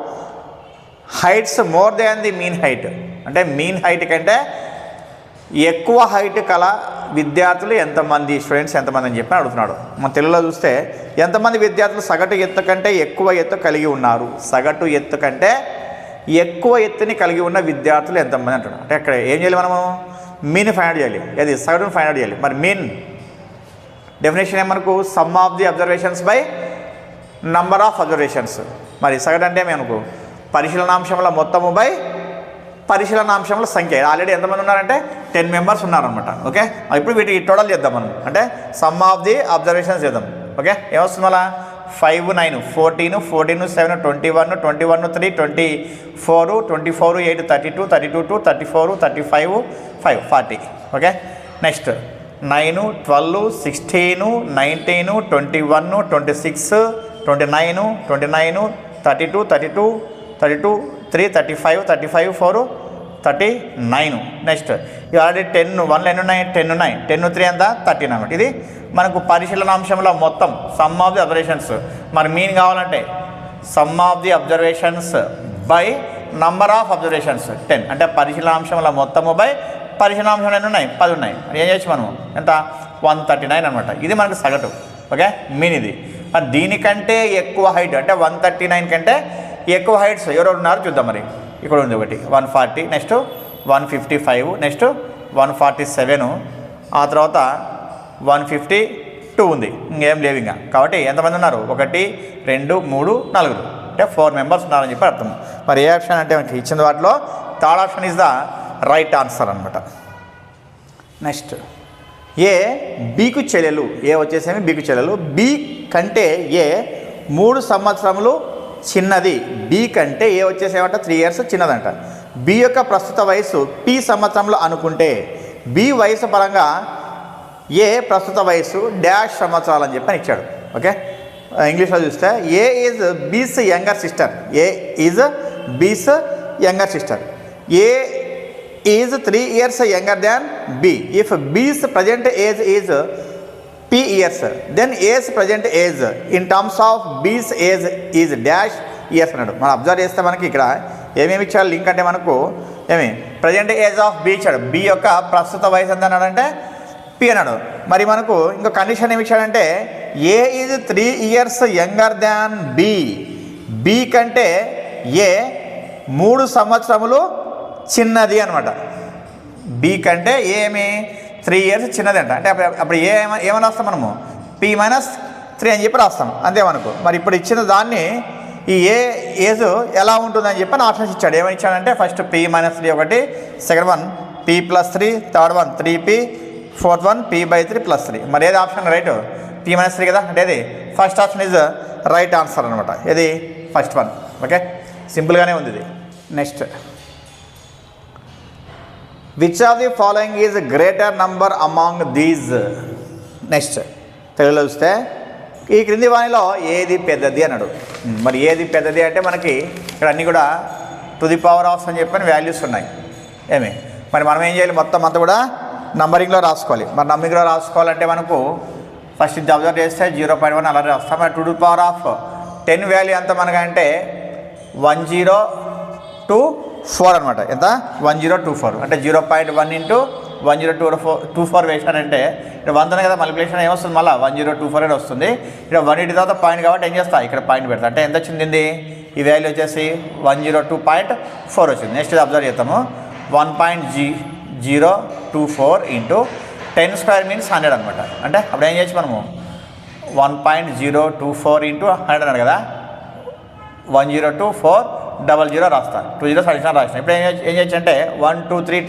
[SPEAKER 1] heights more than the mean height? అంటే మీన్ హైట్ కంటే ఎక్కువ హైట్ కల విద్యార్థులు ఎంతమంది, స్టూడెంట్స్ ఎంతమంది అని చెప్పి అడుగుతున్నాడు. మన తెలుగులో చూస్తే ఎంతమంది విద్యార్థులు సగటు ఎత్తు కంటే ఎక్కువ ఎత్తు కలిగి ఉన్నారు? సగటు ఎత్తు కంటే ఎక్కువ ఎత్తుని కలిగి ఉన్న విద్యార్థులు ఎంతమంది అంటాడు. అంటే ఇక్కడ ఏం చేయాలి, మనము మీన్ ఫైండ్ అవుట్ చేయాలి, అది సగటును ఫైండ్ అవుట్ చేయాలి. మరి మీన్ డెఫినేషన్ ఏమనుకు sum of the observations by number of observations. మరి సగటు అంటే మనకు పరిశీలనాంశముల మొత్తము బై పరిశీలనాంశముల సంఖ్య. ఆల్రెడీ ఎంతమంది ఉన్నారంటే 10 మెంబర్స్ ఉన్నారనమాట. ఓకే, ఇప్పుడు వీటికి టోటల్ చేద్దాం మనం, అంటే సమ్ ఆఫ్ ది అబ్జర్వేషన్స్ చేద్దాం. ఓకే, ఏమొస్తుంది మళ్ళా 5 9 14 14 7 21 21 3 24 24 8 32 32 2 34 35 5 40. Okay, next 9 12 16 19 21 26 29 29 32 32 32 3 35 35 4 39. నెక్స్ట్ ఇది ఆల్రెడీ 10 1 ఎన్ని ఉన్నాయి, 10 ఉన్నాయి, 10 3 ఎంత 13 అన్నమాట. ఇది మనకు పరిశీలనాంశంలో మొత్తం సమ్ ఆఫ్ ది అబ్జర్వేషన్స్. మరి మీన్ కావాలంటే some of the observations by number of observations 10, అంటే పరిశీలనాంశంలో మొత్తము బై పరిశీలనాంశంలో ఎన్ని ఉన్నాయి, 10 ఉన్నాయి. ఏం చేయొచ్చు మనం, ఎంత 139 అనమాట. ఇది మనకు సగటు. ఓకే, మీన్ ఇది. మరి దీనికంటే ఎక్కువ హైట్ అంటే 139 కంటే ఎక్కువ హైట్స్ ఎవరెవరు ఉన్నారు చూద్దాం. మరి ఇక్కడ ఉంది ఒకటి 140, నెక్స్ట్ 155, నెక్స్ట్ 147, ఆ తర్వాత 152 ఉంది. ఇంకేం లేవు ఇంకా. కాబట్టి ఎంతమంది ఉన్నారు, 1 2 3 4, అంటే 4 మెంబర్స్ ఉన్నారని చెప్పి అర్థం. మరి ఏ ఆప్షన్ అంటే మనకి ఇచ్చిన వాటిలో third option is the right answer అనమాట. నెక్స్ట్ ఏ బీకు చెల్లెలు. ఏ వచ్చేసేమి బీకు చెల్లెలు. బి కంటే ఏ 3 సంవత్సరములు చిన్నది. బి కంటే ఏ వచ్చేసేమంట 3 years చిన్నదంట. బి యొక్క ప్రస్తుత వయసు పి సంవత్సరంలో అనుకుంటే బి వయసు పరంగా ఏ ప్రస్తుత వయసు డాష్ సంవత్సరాలు అని చెప్పని ఇచ్చాడు. ఓకే, ఇంగ్లీష్లో చూస్తే A is B's younger sister. A is B's younger sister. A is 3 years younger than B. If B's present age is P years, then A's present age in terms of B's age is dash years అన్నాడు. మనం observe చేస్తే మనకి ఇక్కడ ఏమేమి ఇచ్చాడు link అంటే మనకు ఏమి ప్రజెంట్ ఏజ్ ఆఫ్ బి ఇచ్చాడు. బి యొక్క ప్రస్తుత వయసు ఎంత అన్నాడంటే పి అన్నాడు. మరి మనకు ఇంకో కండిషన్ ఏమి ఇచ్చాడంటే A is 3 years younger than B. B కంటే ఏ 3 సంవత్సరములు చిన్నది అనమాట. బి కంటే ఏమి 3 years చిన్నది అంట. అంటే అప్పుడు ఏమని రాస్తాం మనము, P - 3 అని చెప్పి రాస్తాం అంతేమనుకో. మరి ఇప్పుడు ఇచ్చిన దాన్ని ఈ ఏజ్ ఎలా ఉంటుందని చెప్పి ఆప్షన్స్ ఇచ్చాడు. ఏమని ఇచ్చాడంటే ఫస్ట్ P - 3 ఒకటి, second one P + 3, third one 3P, fourth one P/3 + 3. మరి ఏది ఆప్షన్ రైట్, P - 3 కదా. అంటే ఇది first option is right answer అనమాట. ఇది ఫస్ట్ వన్. ఓకే, సింపుల్గానే ఉంది ఇది. Next which of the following is greater number among these. Next తెలుగులో చూస్తే ఈ క్రింది వాణిలో ఏది పెద్దది అన్నాడు. మరి ఏది పెద్దది అంటే మనకి ఇక్కడ అన్నీ కూడా టు ది పవర్ ఆఫ్ అని చెప్పని వాల్యూస్ ఉన్నాయి. ఏమి మరి మనం ఏం చేయాలి, మొత్తం అంతా కూడా నంబరింగ్లో రాసుకోవాలి. మరి నంబరింగ్లో రాసుకోవాలంటే మనకు ఫస్ట్ ఇది అబ్జర్వ్ చేస్తే 0.1 అలా రాస్తాం. మరి to the power of 10 value ఎంత మనకంటే 1024 అనమాట. ఎంత 1024 అంటే 0.1 × 1024 వేసానంటే ఇక్కడ 100 కదా, మల్టిప్లికేషన్ ఏమొస్తుంది మళ్ళీ 1024 అని వస్తుంది. ఇక్కడ 180 తర్వాత పాయింట్ కాబట్టి ఏం చేస్తా, ఇక్కడ పాయింట్ పెడతా. అంటే ఎంత వచ్చింది ఈ వాల్యూ వచ్చేసి 102.4 వచ్చింది. నెక్స్ట్ ఇది అబ్జర్వ్ చేస్తాము 1.024 × 10² మీన్స్ 100 అనమాట. అంటే అప్పుడు ఏం చేయొచ్చు మనము 1.024 × 100 అన్నాడు కదా, 102.400 రాస్తా, 2 zeros అడిషనల్ రాసిన. ఇప్పుడు ఏం చేయొచ్చు అంటే 1 2 3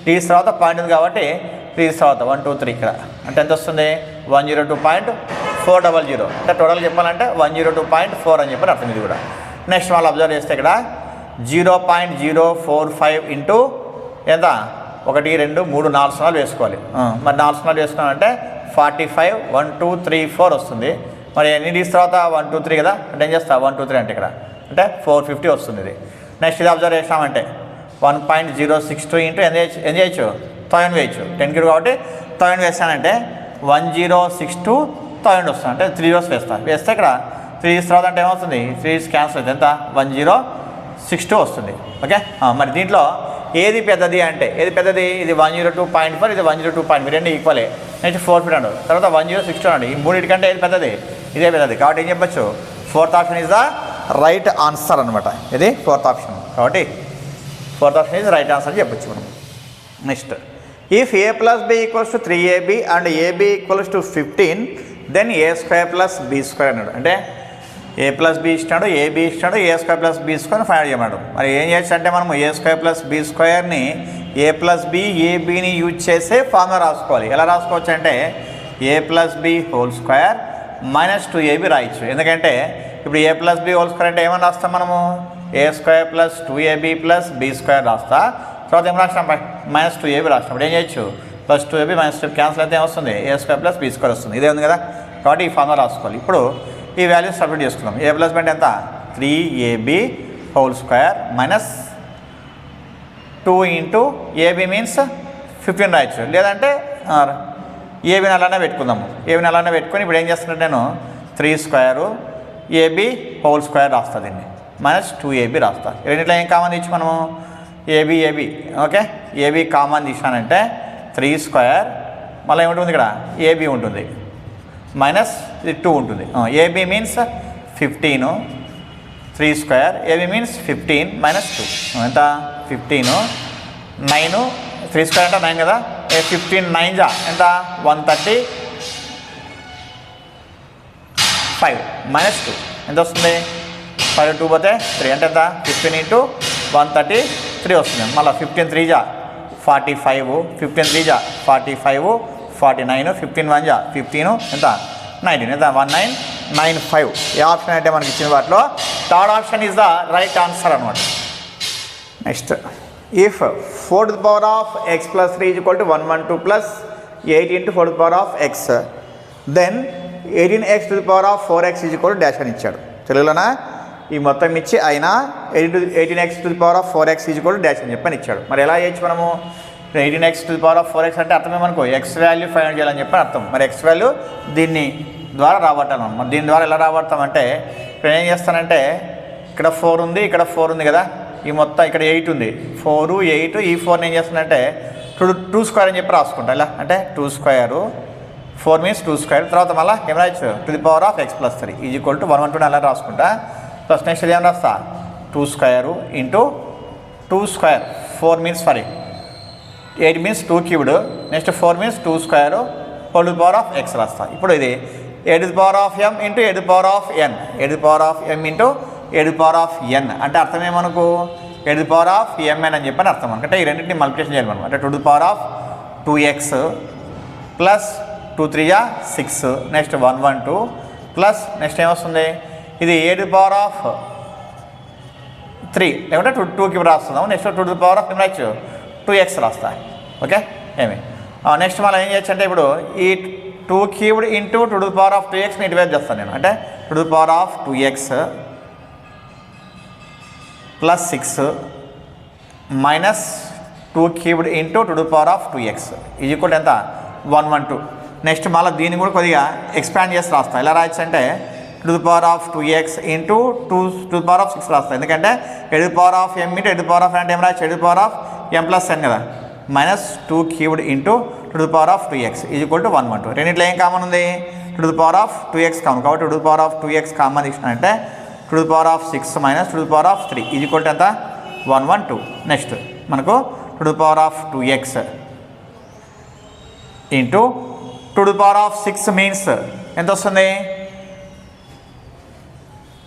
[SPEAKER 1] 3 తర్వాత పాయింట్ ఉంది కాబట్టి 3 తర్వాత 1 2 3 ఇక్కడ అంటే ఎంత వస్తుంది 102.400. అంటే టోటల్ చెప్పాలంటే 102.4 అని చెప్పి అర్థం ఇది కూడా. నెక్స్ట్ వాళ్ళు అబ్జర్వ్ చేస్తే ఇక్కడ 0.045 × ఎంత 1 2 3 4 సున్నాలు వేసుకోవాలి. మరి 4 సున్నాలు వేసుకున్నామంటే 45 1 2 3 4 వస్తుంది. మరి ఎన్ని డీస్ తర్వాత 1 2 3 కదా, అంటే ఏం చేస్తా 1 2 3 అంటే ఇక్కడ అంటే 450 వస్తుంది ఇది. నెక్స్ట్ ఇది అబ్జర్వ్ చేసామంటే 1.062 × ఏం చేయొచ్చు 1000 వేయచ్చు. 10 కి కాబట్టి 1000 వేసానంటే 1062 1000 వస్తుంది. అంటే 3 zeros వేస్తే ఇక్కడ 3 తర్వాత అంటే ఏమవుతుంది, 3 క్యాన్సిల్ అవుతుంది. ఎంత 1062 వస్తుంది. ఓకే, మరి దీంట్లో ఏది పెద్దది అంటే ఏది పెద్దది, ఇది 102.4, ఇది 102.4, రెండు ఈక్వలే. నెక్స్ట్ 4 ఫీట్ అండు, తర్వాత 1062 అండి. ఈ మూడింటికంటే ఏది పెద్దది, ఇదే పెద్దది. కాబట్టి ఏం చెప్పచ్చు, 4th option is the right answer అనమాట. ఇది 4th ఆప్షన్. కాబట్టి 4th option is right answer చెప్పచ్చు మనం. Next, if a plus b equals to 3ab and ab equals to 15 then a² plus b² అన్నాడు. అంటే a ప్లస్ బి ఇచ్చినాడు, ab ఇచ్చినాడు, a² plus b² find చేయమన్నాడు. మరి ఏం చేయొచ్చు అంటే మనము a² ప్లస్ b²ని a ప్లస్ బి ఏబిని యూజ్ చేసే ఫార్ములా రాసుకోవాలి. ఎలా రాసుకోవచ్చు అంటే a plus b whole square minus 2ab రాయొచ్చు. ఎందుకంటే ఇప్పుడు a plus b whole square అంటే ఏమని రాస్తాం మనము, a² plus 2ab plus b² రాస్తా. తర్వాత ఏం రాసినాం, మైనస్ 2ab రాసినప్పుడు ఏం చేయొచ్చు, ప్లస్ 2ab మైనస్ 2 క్యాన్సిల్ అయితే ఏమొస్తుంది, a² ప్లస్ b² వస్తుంది. ఇదే ఉంది కదా. కాబట్టి ఈ ఫార్ములా రాసుకోవాలి. ఇప్పుడు ఈ వాల్యూస్ సబ్స్టిట్యూట్ చేసుకుందాం. a ప్లస్ బి అంటే ఎంత, 3ab whole square minus 2 into ab means 15 రాయొచ్చు. లేదంటే ఏబిని అలానే పెట్టుకుందాము. ఏబిని అలానే పెట్టుకొని ఇప్పుడు ఏం చేస్తున్నట్టు నేను 3² ab హోల్ స్క్వేర్ రాస్తా, దీన్ని మైనస్ 2ab రాస్తా. రెండిట్లో ఏం కామన్ తీసి మనము ab ఓకే, ab కామన్ తీసానంటే 3² మళ్ళీ ఏముంటుంది ఇక్కడ ab ఉంటుంది మైనస్ ఇది 2 ఉంటుంది. ab means 15, 3² ab means 15 minus 2 ఎంత 15, 9, 3² అంటే 9 కదా, 15 9 జా ఎంత 135 మైనస్ 2 ఎంత వస్తుంది, 5 2 పోతే 3 అంటే ఎంత 15 ఇంటూ 133 వస్తుంది. మళ్ళీ 15 3 జా 45, 15 3 జా 45, 49, 15 1 జా 15 ఎంత 19 ఎంత 1995. ఏ ఆప్షన్ అంటే మనకి ఇచ్చిన వాటిలో third option is the right answer అనమాట. Next, if 4 to the power of x plus 3 is equal to 112 plus 8 into 4 to the power of x, then 18x to the power of 4x is equal to dash అని ఇచ్చాడు. తెలుగులోనా ఈ మొత్తం ఇచ్చి అయినా 18x to the power of 4x is equal to dash అని చెప్పని ఇచ్చాడు. మరి ఎలా చేయొచ్చు మనము, 18x to the power of 4x అంటే అర్థమేమనుకో ఎక్స్ వాల్యూ ఫైండ్ చేయాలని చెప్పి అర్థం. మరి ఎక్స్ వాల్యూ దీన్ని ద్వారా రాబట్టాను. మరి దీని ద్వారా ఎలా రాబడతామంటే ఇప్పుడు ఏం చేస్తానంటే ఇక్కడ 4 ఉంది, ఇక్కడ 4 ఉంది కదా, ఈ మొత్తం ఇక్కడ 8 ఉంది, 4 8, ఈ 4 ఏం చేస్తానంటే 2² అని చెప్పి రాసుకుంటా. ఇలా అంటే 2², 4 మీన్స్ 2², తర్వాత మళ్ళీ ఏం రాయొచ్చు to the power of x plus 3 is equal to 112 అలా రాసుకుంటా. ప్లస్ నెక్స్ట్ ఏం రాస్తా 2² into 2², 4 means 8 means 2³ next 4 means 2² whole to the power of x రాస్తా. ఇప్పుడు ఇది a to the power of m into a to the power of n, a to the power of m into a to the power of n అంటే అర్థం ఏమనుకో a to the power of mn అని చెప్పని అర్థం అనుకుంటే ఈ రెండింటిని multiplication చేయాలి మనం. అంటే two the power of 2x plus 2 3 6 next 112 plus next ఏమొస్తుంది ఇది a to the power of 3 లేకుంటే 2కి రాస్తున్నాం. Next two the power of ఏం రాయొచ్చు 2x రాస్తా. ఓకే ఏమి నెక్స్ట్ మళ్ళీ ఏం చేయొచ్చు అంటే ఇప్పుడు ఈ 2³ into two the power of 2xని డివైడ్ చేస్తాను నేను. అంటే two the power of 2x plus 6 minus 2³ into two the power of 2x is equal ఎంత 112. నెక్స్ట్ మళ్ళీ దీన్ని కూడా కొద్దిగా ఎక్స్పాండ్ చేసి రాస్తాను. ఎలా రాయొచ్చు అంటే two the power of 2x into 2 to the power of 6 రాస్తాను. ఎందుకంటే a to the power of m into a to the power of n అంటే ఏం రాయొచ్చు a to the power of m plus n కదా, minus 2³ into two the power of 2x is equal to 112. రెండింటిలో ఏం common ఉంది two the power of 2x common. కాబట్టి two the power of 2x common ఇచ్చినంటే two the power of 6 minus two the power of 3 is equal to ఎంత 112. Next మనకు two the power of 2x into two the power of 6 means ఎంత వస్తుంది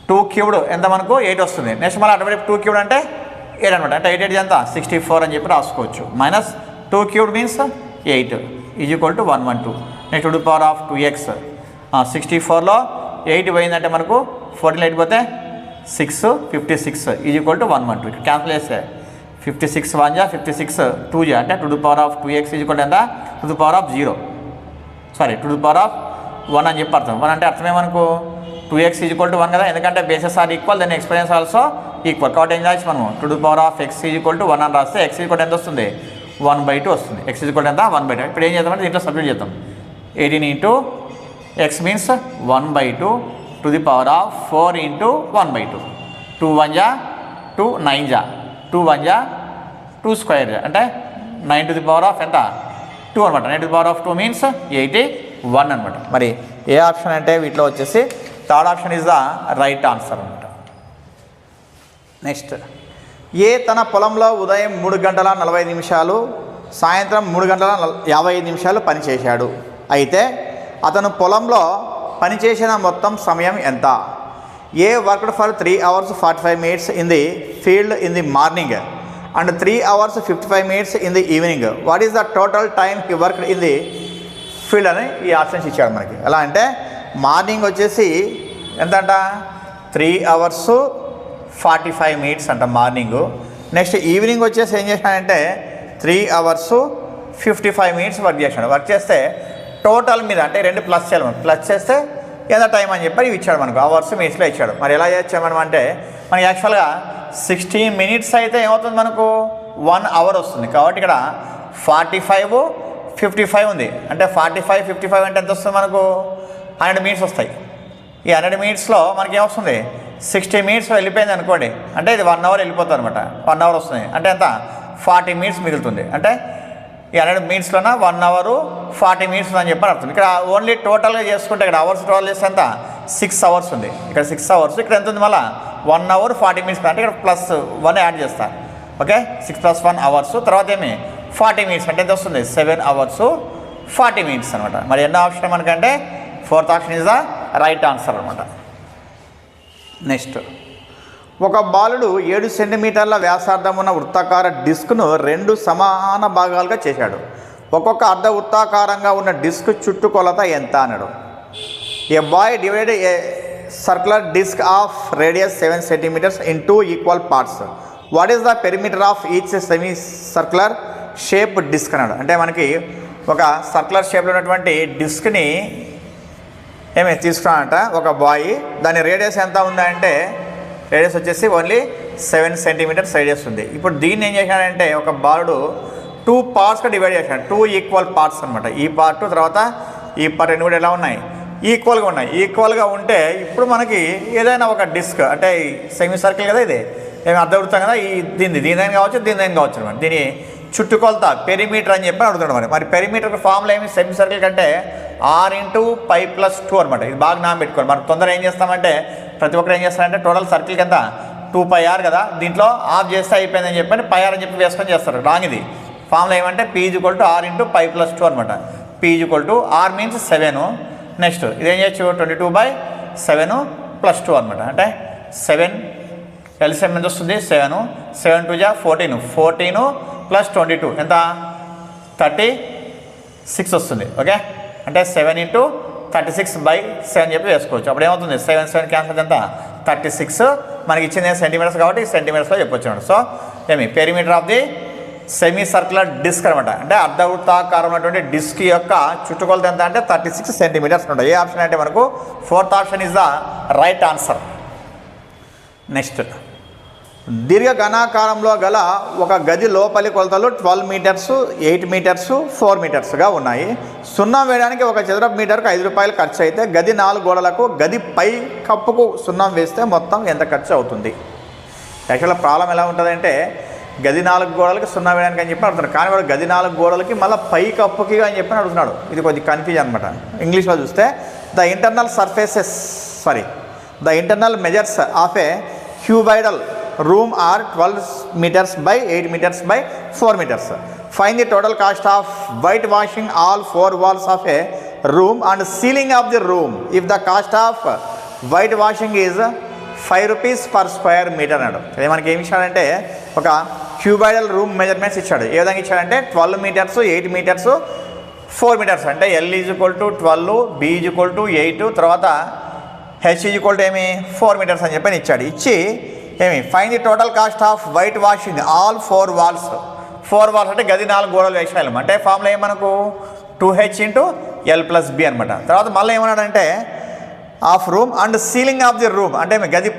[SPEAKER 1] 2³ ఎంత మనకు 8 వస్తుంది. Next మళ్ళీ అటువైపు 2³ అంటే 8 అనమాట. అంటే 8 8 ఎంత 64 అని చెప్పి రాసుకోవచ్చు. Minus 2³ means 8 is equal to 112. Next two the power of 2x 64లో 8 పోయిందంటే మనకు 14 8 పోతే 6 56 ఈజ్ ఈక్వల్ టు 112. ఇక్కడ క్యాన్సిల్ చేస్తే 56 1 జా 56 2 జా అంటే two the power of 2x is equal to ఎంత two the power of 0 sorry two the power of 1 అని చెప్పి అర్థం. 1 అంటే అర్థమేమనుకో 2x ఈజ్ ఈక్వల్ టు 1 కదా, ఎందుకంటే bases are equal then experience also equal. కాబట్టి ఏం రాయొచ్చు మనము to the power of x is equal to 1 అని రాస్తే x ఈక్వల్ ఎంత వస్తుంది 1/2 వస్తుంది. x ఈజ్ ఈక్వల్ ఎంత 1/2. ఇప్పుడు ఏం చేద్దామంటే దీంట్లో సబ్స్టిట్యూట్ చేద్దాం. 18 into x means 1/2 to the power of 4 into 1/2. 2 1 ja 2 9 ja 2 1 ja 2 square ja అంటే 9 to the power of ఎంత 2 అనమాట. 9 to the power of 2 means 81 అనమాట. మరి ఏ ఆప్షన్ అంటే వీటిలో వచ్చేసి third option is the right answer అనమాట. నెక్స్ట్, ఏ తన పొలంలో ఉదయం 3 గంటల 45 నిమిషాలు సాయంత్రం 3 గంటల 55 నిమిషాలు పనిచేశాడు. అయితే అతను పొలంలో పనిచేసిన మొత్తం సమయం ఎంత? A worked for 3 hours 45 minutes in the field in the morning and 3 hours 55 minutes in the evening. What is the total time he worked in the field అని ఈ ఆప్షన్స్ ఇచ్చాడు మనకి. ఎలా అంటే మార్నింగ్ వచ్చేసి ఎంత అంట 3 hours 45 minutes అంట మార్నింగు. నెక్స్ట్ ఈవినింగ్ వచ్చేసి ఏం చేశాడంటే 3 hours 55 minutes వర్క్ చేశాడు. వర్క్ చేస్తే టోటల్ మీద అంటే 2 ప్లస్ చేయాలి. ప్లస్ చేస్తే ఎంత టైం అని చెప్పి ఇవి ఇచ్చాడు మనకు. అవర్స్ మినిట్స్లో ఇచ్చాడు. మరి ఎలా చేసామనం అంటే మనకి యాక్చువల్గా 16 minutes అయితే ఏమవుతుంది మనకు 1 hour వస్తుంది. కాబట్టి ఇక్కడ 45 55 ఉంది. అంటే 45 55 అంటే ఎంత వస్తుంది మనకు 100 minutes వస్తాయి. ఈ 100 minutesలో మనకి ఏమొస్తుంది 60 minutes వెళ్ళిపోయింది అనుకోండి. అంటే ఇది 1 hour వెళ్ళిపోతుంది అనమాట. 1 hour వస్తుంది అంటే ఎంత 40 minutes మిగులుతుంది. అంటే ఈ 100 minutesలోన 1 hour 40 minutes అని చెప్పని అర్థం. ఇక్కడ ఓన్లీ టోటల్గా చేసుకుంటే ఇక్కడ అవర్స్ టోటల్ చేస్తే ఎంత 6 hours ఉంది. ఇక్కడ 6 hours. ఇక్కడ ఎంత ఉంది మళ్ళీ 1 hour 40 minutes అంటే ఇక్కడ +1 యాడ్ చేస్తా. Okay 6 + 1 hours. తర్వాత ఏమి 40 minutes అంటే ఎంత వస్తుంది 7 hours 40 minutes అనమాట. మరి ఎన్నో ఆప్షన్ మనకంటే fourth option is the right answer అనమాట. నెక్స్ట్, ఒక బాలుడు 7 సెంటీమీటర్ల వ్యాసార్థం ఉన్న వృత్తాకార డిస్క్ను 2 సమాన భాగాలుగా చేశాడు. ఒక్కొక్క అర్ధ వృత్తాకారంగా ఉన్న డిస్క్ చుట్టుకొలత ఎంత అన్నాడు. A boy divide a circular disc of radius 7 centimeters in 2 equal parts. What is the perimeter of each semi circular shape disc అన్నాడు. అంటే మనకి ఒక సర్క్యులర్ షేప్లో ఉన్నటువంటి డిస్క్ని ఏమి తీసుకున్నాడంట ఒక బాయ్. దాని రేడియస్ ఎంత ఉందంటే రేడియస్ వచ్చేసి ఓన్లీ 7 centimeters రేడియస్ ఉంది. ఇప్పుడు దీన్ని ఏం చేశాడంటే ఒక బాలుడు 2 partsగా డివైడ్ చేశాడు. 2 equal parts అనమాట. ఈ పార్ట్ తర్వాత ఈ పార్ట్ రెండు కూడా ఎలా ఉన్నాయి ఈక్వల్గా ఉన్నాయి. ఈక్వల్గా ఉంటే ఇప్పుడు మనకి ఏదైనా ఒక డిస్క్ అంటే సెమీ సర్కిల్ కదా ఇది ఏమి అర్థమవుతాం కదా ఈ దీని కావచ్చు దీని కావచ్చు అనమాట. దీని చుట్టుకొలత పెరిమీటర్ అని చెప్పి అడుగుతాడు. మరి పెరిమీటర్ ఫార్ములా ఏమి సెమీ సర్కిల్ కంటే r × π+2 అనమాట. ఇది బాగా నామపెట్టుకోండి. మనం తొందరగా ఏం చేస్తామంటే ప్రతి ఒక్కరు ఏం చేస్తారంటే టోటల్ సర్కిల్ కింద 2πr కదా దీంట్లో ఆఫ్ చేస్తే అయిపోయిందని చెప్పని πr అని చెప్పి వేసుకొని చేస్తారు. రాంగ్ ఇది. ఫార్ములా ఏమంటే p = r × π+2 అనమాట. p = r means 7. నెక్స్ట్ ఇదేం చేయొచ్చు 22/7 + 2 అనమాట. అంటే 7 LCM ఎంత వస్తుంది 7 7 2 = 14 14 + 22 ఎంత 36 వస్తుంది. ఓకే అంటే 7 × 36/7 చెప్పి వేసుకోవచ్చు. అప్పుడు ఏమవుతుంది 7 7 క్యాన్సల్ ఎంత 36 మనకి ఇచ్చింది సెంటీమీటర్స్ కాబట్టి సెంటీమీటర్స్లో చెప్పొచ్చు. సో ఏమి perimeter of the semi circular disc అనమాట. అంటే అర్ధవృత్తాకారం ఉన్నటువంటి డిస్క్ యొక్క చుట్టుకొలత ఎంత అంటే 36 centimeters ఉంటాయి. ఏ ఆప్షన్ అంటే మనకు fourth option is the right answer. Next, దీర్ఘ ఘనాకారంలో గల ఒక గది లోపలి కొలతలు 12 meters 8 meters 4 metersగా ఉన్నాయి. సున్నం వేయడానికి ఒక చదరపు మీటర్కు 5 రూపాయలు ఖర్చు అయితే గది 4 గోడలకు గది పై కప్పుకు సున్నం వేస్తే మొత్తం ఎంత ఖర్చు అవుతుంది? యాక్చువల్గా ప్రాబ్లం ఎలా ఉంటుందంటే గది 4 గోడలకి సున్నం వేయడానికి అని చెప్పి అడుగుతున్నాడు. కానీ వాడు గది 4 గోడలకి మళ్ళీ పై కప్పుకి అని చెప్పి అడుగుతున్నాడు. ఇది కొద్దిగా కన్ఫ్యూజన్ అనమాట. ఇంగ్లీష్లో చూస్తే the internal measures of A cuboidal room are 12 meters by 8 meters by 4 meters. Find the total cost of whitewashing all 4 walls of a room and ceiling of the room if the cost of whitewashing is 5 rupees per square meter అన్నాడు. ఇది మనకి ఏమి ఇచ్చాడంటే ఒక cuboidal room measurements ఇచ్చాడు. ఏ విధంగా ఇచ్చాడంటే 12 meters 8 meters 4 meters అంటే L = 12 B = 8 తర్వాత H = ఏమి 4 meters అని చెప్పి ఇచ్చాడు. ఇచ్చి ఏమి fine the total cost off white washing all 4 walls. 4 walls అంటే గది 4 గోడలు వేసేయాలి అంటే ఫార్ములా ఏం మనకు 2H × L + B అనమాట. తర్వాత మళ్ళీ ఏమన్నాడంటే of room and ceiling of the room అంటే గది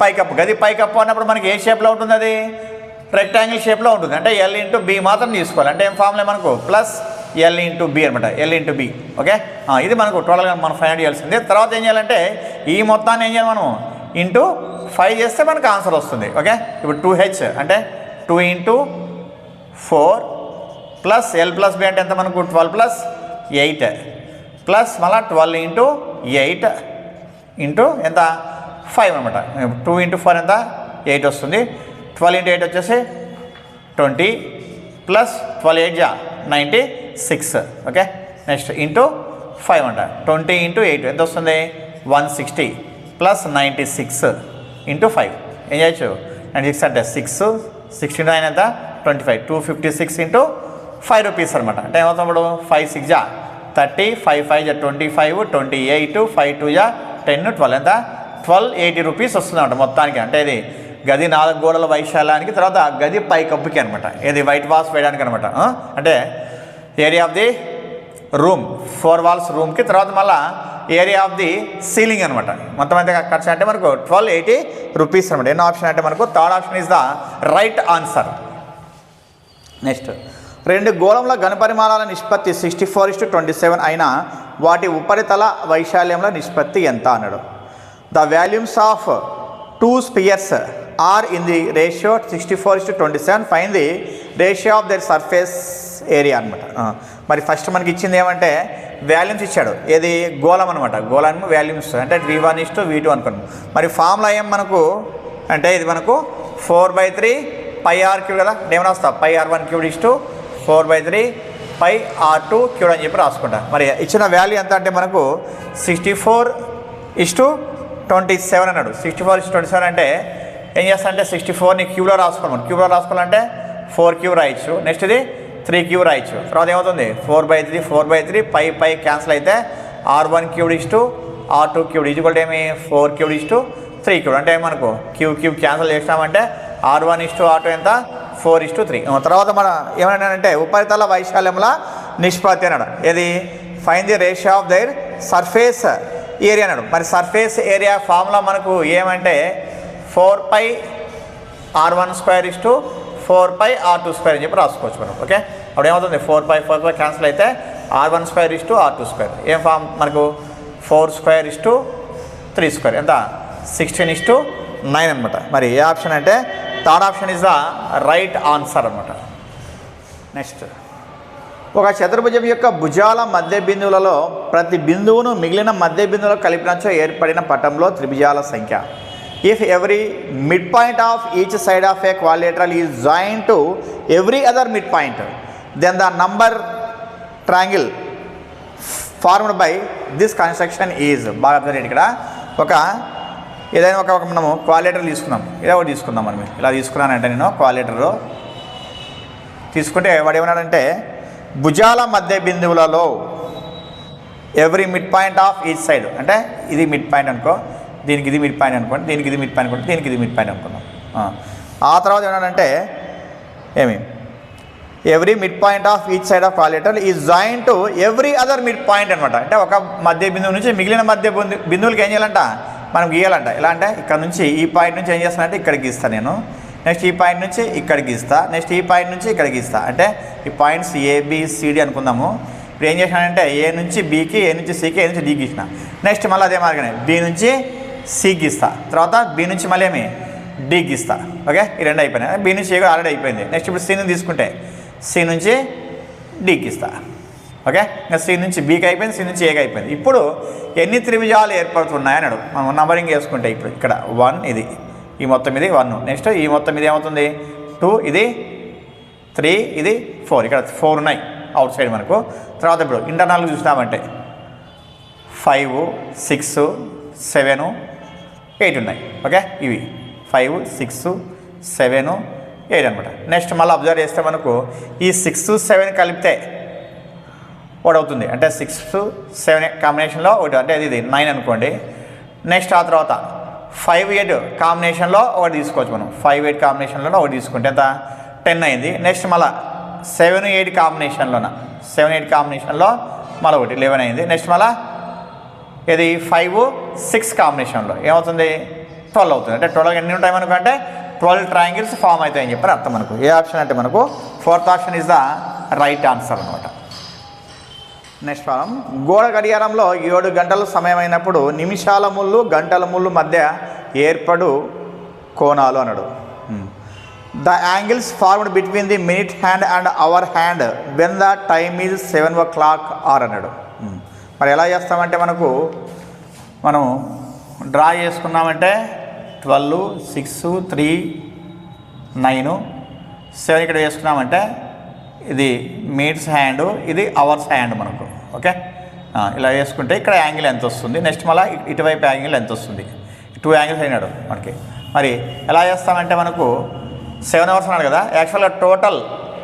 [SPEAKER 1] పైకప్పు అన్నప్పుడు మనకి ఏ షేప్లో ఉంటుంది అది రెక్టాంగిల్ షేప్లో ఉంటుంది. అంటే L × B మాత్రం తీసుకోవాలి. అంటే ఏం ఫార్ములా మనకు ఎల్ ఇంటూ బి అనమాట, ఎల్ ఇంటూ బి. ఓకే, ఇది మనకు టోటల్గా మనం ఫైండ్ అవుట్ చేయాల్సిందే. తర్వాత ఏం చేయాలంటే ఈ మొత్తాన్ని ఏం చేయాలి మనం ఇంటూ 5 చేస్తే మనకు ఆన్సర్ వస్తుంది. ఓకే, ఇప్పుడు 2h అంటే 2 into 4 plus L plus B అంటే ఎంత మనకు 12 ప్లస్ 8 ప్లస్ మళ్ళీ 12 ఇంటూ 8 ఇంటూ ఎంత 5 అనమాట. 2 ఇంటూ 4 ఎంత 8 వస్తుంది. 12 ఇంటూ 8 వచ్చేసి 20 ప్లస్ 12 8 జా 96. ఓకే, నెక్స్ట్ ఇంటూ 5 అంట. 20 ఇంటూ 8 ఎంత వస్తుంది 160 ప్లస్ 96 ఇంటూ 5 ఏం చేయొచ్చు 96 అంటే 6 69 ఎంత 25 256 ఇంటూ 5 రూపీస్ అనమాట. అంటే ఏమవుతుంది ఇప్పుడు 5 6 జా 30 5 5 జా 25 28 5 2 జా 10 12 ఎంత 1280 రూపీస్ వస్తుంది అనమాట మొత్తానికి. అంటే ఇది గది 4 గోడల వైశాల్యానికి, తర్వాత గది పై కప్పుకి అనమాట, ఇది వైట్ వాష్ వేయడానికి అనమాట. అంటే area of the room 4 walls రూమ్కి, తర్వాత మళ్ళీ ఏరియా ఆఫ్ ది సీలింగ్ అనమాట. మొత్తం అయితే ఖర్చు అంటే మనకు 1280 రూపీస్ అనమాట. ఎన్నో ఆప్షన్ అంటే మనకు third option is the right answer. Next, 2 గోళంల ఘనపరిమాణాల నిష్పత్తి 64:27 అయినా వాటి ఉపరితల వైశాల్యంలో నిష్పత్తి ఎంత అన్నాడు. The volumes of 2 spheres are in the ratio 64:27. Find the ratio of their surface area అనమాట. మరి ఫస్ట్ మనకి ఇచ్చింది ఏమంటే వాల్యూమ్స్ ఇచ్చాడు, ఏది గోళం అనమాట. గోళం వాల్యూమ్స్ అంటే V1:V2 అనుకున్నాం. మరి ఫార్ములా ఏం మనకు అంటే ఇది మనకు 4/3 πr³ కదా, ఏమైనా వస్తా πr1³ 4/3 πr2³ అని చెప్పి రాసుకుంటా. మరి ఇచ్చిన వాల్యూ ఎంత అంటే మనకు 64:27 అన్నాడు. 64:27 అంటే ఏం చేస్తా అంటే 64ని క్యూబ్లో రాసుకోవాలి. క్యూబ్లో రాసుకోవాలంటే 4³ రాయొచ్చు, నెక్స్ట్ ఇది 3³ రాయొచ్చు. తర్వాత ఏమవుతుంది 4/3 పై క్యాన్సిల్ అయితే r1³ r2³ ఈక్వల్ ఏమి 4³ 3³ అంటే మనకు క్యూబ్ క్యాన్సిల్ చేసినామంటే r1 r2 ఎంత 4:3. తర్వాత మన ఏమన్నాడంటే ఉపరితల వైశాల్యంలో నిష్పత్తి అన్నాడు. ఏది find the ratio of their surface area అన్నాడు. మరి సర్ఫేస్ ఏరియా ఫార్ములా మనకు ఏమంటే 4πr1² 4πr2² అని చెప్పి రాసుకోవచ్చు మనం. ఓకే, అప్పుడు ఏమవుతుంది 4π క్యాన్సిల్ అయితే r1² r2². ఏం ఫామ్ మనకు 4² 3² ఎంత 16:9 అనమాట. మరి ఏ ఆప్షన్ అంటే third option is the right answer అనమాట. నెక్స్ట్, ఒక చతుర్భుజం యొక్క భుజాల మధ్య బిందువులలో ప్రతి బిందువును మిగిలిన మధ్య బిందువులో కలిపినచో ఏర్పడిన పటంలో త్రిభుజాల సంఖ్య. If every mid point of each side of a quadrilateral is join to every other mid point, then the number triangle formed by this construction is. బాగా అర్థం ఇక్కడ ఒక ఏదైనా ఒక మనము క్వాడ్రిలేటర్ తీసుకున్నాం, ఇలా ఒకటి తీసుకుందాం మనం. ఇలా తీసుకున్నానంటే నేను క్వాడ్రిలేటర్ తీసుకుంటే వాడు ఏమన్నాడంటే భుజాల మధ్య బిందువులలో every mid point of each side, అంటే ఇది మిడ్ పాయింట్ అనుకో, దీనికి ఇది మిడ్ పాయింట్ అనుకోండి, దీనికి ఇది మిడ్ పాయింట్ అనుకోండి, దీనికి ఇది మిడ్ పాయింట్ అనుకున్నాం. ఆ తర్వాత ఏమన్నాడంటే ఏమి every mid point of each side of quadrilateral is join to every other mid point అనమాట. అంటే ఒక మధ్య బిందువు నుంచి మిగిలిన మధ్య బిందువులకి ఏం చేయాలంట మనం గీయాలంట. ఎలా అంటే ఇక్కడ నుంచి ఈ పాయింట్ నుంచి ఏం చేస్తానంటే ఇక్కడికి గీస్తాను నేను, నెక్స్ట్ ఈ పాయింట్ నుంచి ఇక్కడికి గీస్తా, నెక్స్ట్ ఈ పాయింట్ నుంచి ఇక్కడికి గీస్తా. అంటే ఈ పాయింట్స్ ABCD అనుకుందాము. ఇప్పుడు ఏం చేసినానంటే ఏ నుంచి బీకి, ఏ నుంచి సికి, ఏ నుంచి డి గీసిన, నెక్స్ట్ మళ్ళీ అదే మార్గనే బి నుంచి సి గీస్తా, తర్వాత బి నుంచి మళ్ళీ ఏమి డి గీస్తా. ఓకే, ఈ రెండు అయిపోయినాయి. బి నుంచి ఏ ఆల్రెడీ అయిపోయింది. నెక్స్ట్ ఇప్పుడు సిని తీసుకుంటే సి నుంచి డి గీస్తా. ఓకే, ఇంకా సి నుంచి బీకి అయిపోయింది, సి నుంచి ఏకి అయిపోయింది. ఇప్పుడు ఎన్ని త్రిభుజాలు ఏర్పడుతున్నాయి అన్నాడు. మనం నంబరింగ్ వేసుకుంటే ఇప్పుడు ఇక్కడ 1 ఇది, ఈ మొత్తం ఇది 1, నెక్స్ట్ ఈ మొత్తం ఇది ఏమవుతుంది 2, ఇది 3, ఇది 4, ఇక్కడ 4 ఉన్నాయి అవుట్ సైడ్ మనకు. తర్వాత ఇప్పుడు ఇంటర్నల్గా చూసినామంటే 5, 6, 7, 8 ఉన్నాయి. ఓకే, ఇవి 5, 6, 7, 8 అనమాట. నెక్స్ట్ మళ్ళీ అబ్జర్వ్ చేస్తే మనకు ఈ 6, 7 కలిపితే ఒకటి అవుతుంది, అంటే 6, 7 కాంబినేషన్లో ఒకటి, అంటే ఇది 9 అనుకోండి. నెక్స్ట్ ఆ తర్వాత 5, 8 కాంబినేషన్లో ఒకటి తీసుకోవచ్చు మనం. 5, 8 కాంబినేషన్లో ఒకటి తీసుకుంటే ఎంత 10 అయింది. నెక్స్ట్ మళ్ళీ 7, 8 కాంబినేషన్లోన 7, 8 కాంబినేషన్లో మళ్ళీ ఒకటి 11 అయింది. నెక్స్ట్ మళ్ళీ ఇది 5, 6 కాంబినేషన్లో ఏమవుతుంది 12 అవుతుంది. అంటే టోటల్గా ఎన్ని ఉంటాయి మనకు అంటే 12 ట్రయాంగిల్స్ ఫామ్ అవుతాయని చెప్పి అర్థం మనకు. ఏ ఆప్షన్ అంటే మనకు fourth option is the right answer అనమాట. నెక్స్ట్ ప్రాబ్లం, గోడ గడియారంలో 7 గంటల సమయం అయినప్పుడు నిమిషాల ముళ్ళు గంటల ముళ్ళు మధ్య ఏర్పడు కోణాలు అన్నాడు. The angles formed between the minute hand and hour hand when the time is 7 o'clock are అన్నాడు. మరి ఎలా చేస్తామంటే మనం డ్రా చేసుకున్నామంటే 12, 6, 3, 9, 7 ఇక్కడ వేసుకున్నామంటే ఇది మినిట్స్ హ్యాండ్, ఇది అవర్స్ హ్యాండ్ మనకు. ఓకే, ఇలా వేసుకుంటే ఇక్కడ యాంగిల్ ఎంత వస్తుంది, నెక్స్ట్ మళ్ళీ ఇటువైపు యాంగిల్ ఎంత వస్తుంది, 2 యాంగిల్స్ అయినాడు మనకి. మరి ఎలా చేస్తామంటే మనకు 7 hours అన్నాడు కదా, యాక్చువల్గా total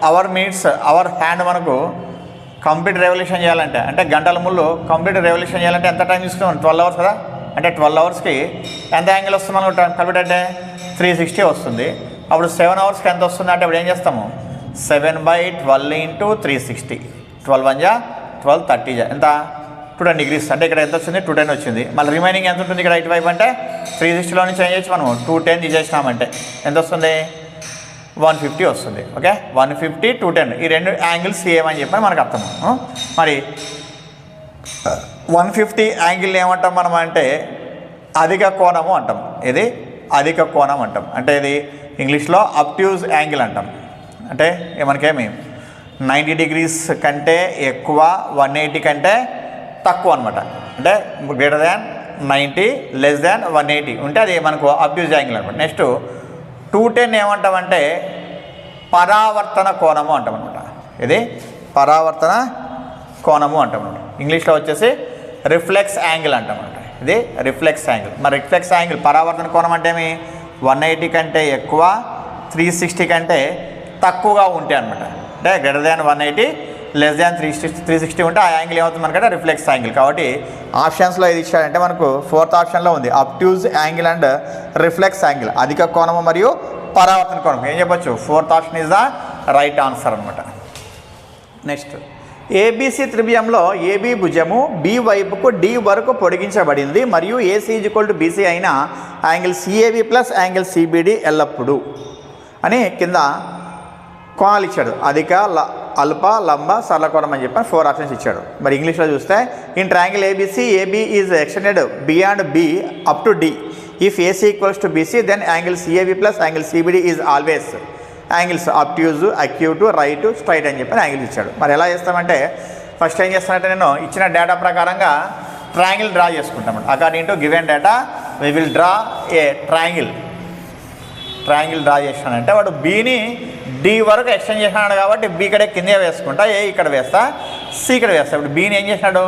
[SPEAKER 1] hour minutes hour hand మనకు కంప్లీట్ రెవల్యూషన్ చేయాలంటే, అంటే గంటల ముళ్ళు కంప్లీట్ రెవల్యూషన్ చేయాలంటే ఎంత టైం తీసుకుంటాం, 12 hours కదా. అంటే 12 hours-కి ఎంత యాంగిల్ వస్తుంది మనకు కంప్లీట్ అంటే 360 వస్తుంది. అప్పుడు 7 hours-కి ఎంత వస్తుంది అంటే ఇప్పుడు ఏం చేస్తాము, 7/12 × 360, 12 1 12, 30 ఎంత 210 degrees. అంటే ఇక్కడ ఎంత వచ్చింది, 210 వచ్చింది. మళ్ళీ రిమైనింగ్ ఎంత ఉంటుంది ఇక్కడ ఇటువైపు అంటే 360లో నుంచి ఏం చేయొచ్చు మనం 210 తీసేసినామంటే ఎంత వస్తుంది, 150 వస్తుంది. ఓకే, 150, 210 ఈ రెండు యాంగిల్స్ ఏమని చెప్పని మనకు అర్థం. మరి 150 యాంగిల్ ఏమంటాం మనం అంటే అధిక కోణము అంటాం. ఇది అధిక కోణం అంటాం. అంటే ఇది ఇంగ్లీష్లో అబ్ట్యూజ్ యాంగిల్ అంటాం. అంటే మనకేమి 90 degrees కంటే ఎక్కువ, 180 కంటే తక్కువ అనమాట. అంటే గ్రేటర్ దాన్ 90, లెస్ దాన్ 180 ఉంటే అది మనకు అబ్ట్యూజ్ యాంగిల్ అనమాట. నెక్స్ట్ 210 ఏమంటామంటే పరావర్తన కోణము అంటాం అనమాట. ఇది పరావర్తన కోణము అంటాం అనమాట. ఇంగ్లీష్లో వచ్చేసి రిఫ్లెక్స్ యాంగిల్ అంటాం అనమాట. ఇది రిఫ్లెక్స్ యాంగిల్. మరి రిఫ్లెక్స్ యాంగిల్ పరావర్తన కోణం అంటే ఏమి, 180 కంటే ఎక్కువ, 360 కంటే తక్కువగా ఉంటాయి అనమాట. అంటే గ్రేటర్ దాన్ 180, లెస్ దాన్ 360 ఉంటే ఆ యాంగిల్ ఏమవుతుంది మనకంటే రిఫ్లెక్స్ యాంగిల్. కాబట్టి ఆప్షన్స్లో ఇది ఇచ్చాడంటే మనకు 4th ఆప్షన్లో ఉంది అబ్ట్యూజ్ యాంగిల్ అండ్ రిఫ్లెక్స్ యాంగిల్, అధిక కోణము మరియు పరావర్తన కోణం. ఏం చెప్పొచ్చు, 4th option is the right answer అనమాట. నెక్స్ట్, ఏబిసి త్రిభుజంలో ఏబి భుజము బి వైపుకు డి వరకు పొడిగించబడింది మరియు ఏసీ = బీసీ అయిన angle CAB plus angle CBD ఎల్లప్పుడూ అని కింద కోణాలు ఇచ్చాడు. అధిక, అల్ప, లంబ, సరళ కోణం అని చెప్పి 4 ఆప్షన్స్ ఇచ్చాడు. మరి ఇంగ్లీష్లో చూస్తే in triangle ABC AB is extended beyond B up to D if AC = BC then angle CAB plus angle CBD is always angles obtuse, acute, right, straight అని చెప్పి యాంగిల్స్ ఇచ్చాడు. మరి ఎలా చేస్తామంటే ఫస్ట్ ఏం చేస్తానంటే నేను ఇచ్చిన డేటా ప్రకారంగా ట్రయాంగిల్ డ్రా చేసుకుంటాం. According to given data we will draw a triangle draw చేసానంటే వాడు బీని డి వరకు ఎక్స్టెండ్ చేసినాడు కాబట్టి బి ఇక్కడ కిందే వేసుకుంటా, ఏ ఇక్కడ వేస్తా, సి ఇక్కడ వేస్తా. ఇప్పుడు బీని ఏం చేసినాడు,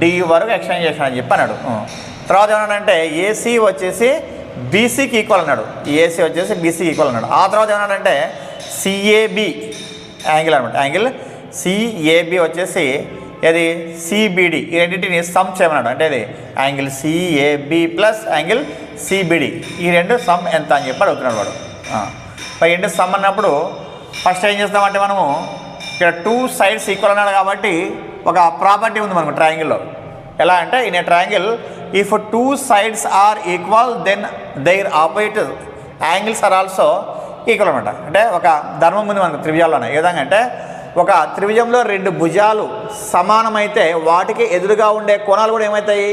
[SPEAKER 1] డి వరకు ఎక్స్టెండ్ చేసినాడు అని చెప్పి అన్నాడు. తర్వాత ఏమన్నాడంటే ఏసీ వచ్చేసి బీసీకి ఈక్వల్ అన్నాడు, ఏసీ వచ్చేసి బీసీకి ఈక్వల్ అన్నాడు. ఆ తర్వాత ఏమన్నాడంటే సిఏబి యాంగిల్ అనమాట, యాంగిల్ సిఏబి వచ్చేసి ఇది సిబిడి ఈ రెండింటిని సమ్ చేయమన్నాడు. అంటే ఇది angle CAB plus angle CBD ఈ రెండు సమ్ ఎంత అని చెప్పి అడుగుతున్నాడు వాడు. మరి ఏంటి సమ్ అన్నప్పుడు ఫస్ట్ ఏం చేస్తామంటే మనము ఇక్కడ 2 sides ఈక్వల్ అన్నాడు కాబట్టి ఒక ప్రాపర్టీ ఉంది మనకు ట్రయాంగిల్లో. ఎలా అంటే in a triangle if 2 sides are equal then their opposite angles are also equal అనమాట. అంటే ఒక ధర్మం ఉంది మనకు త్రిభుజాల్లోనే. ఏ విధంగా అంటే ఒక త్రిభుజంలో 2 భుజాలు సమానమైతే వాటికి ఎదురుగా ఉండే కోణాలు కూడా ఏమవుతాయి,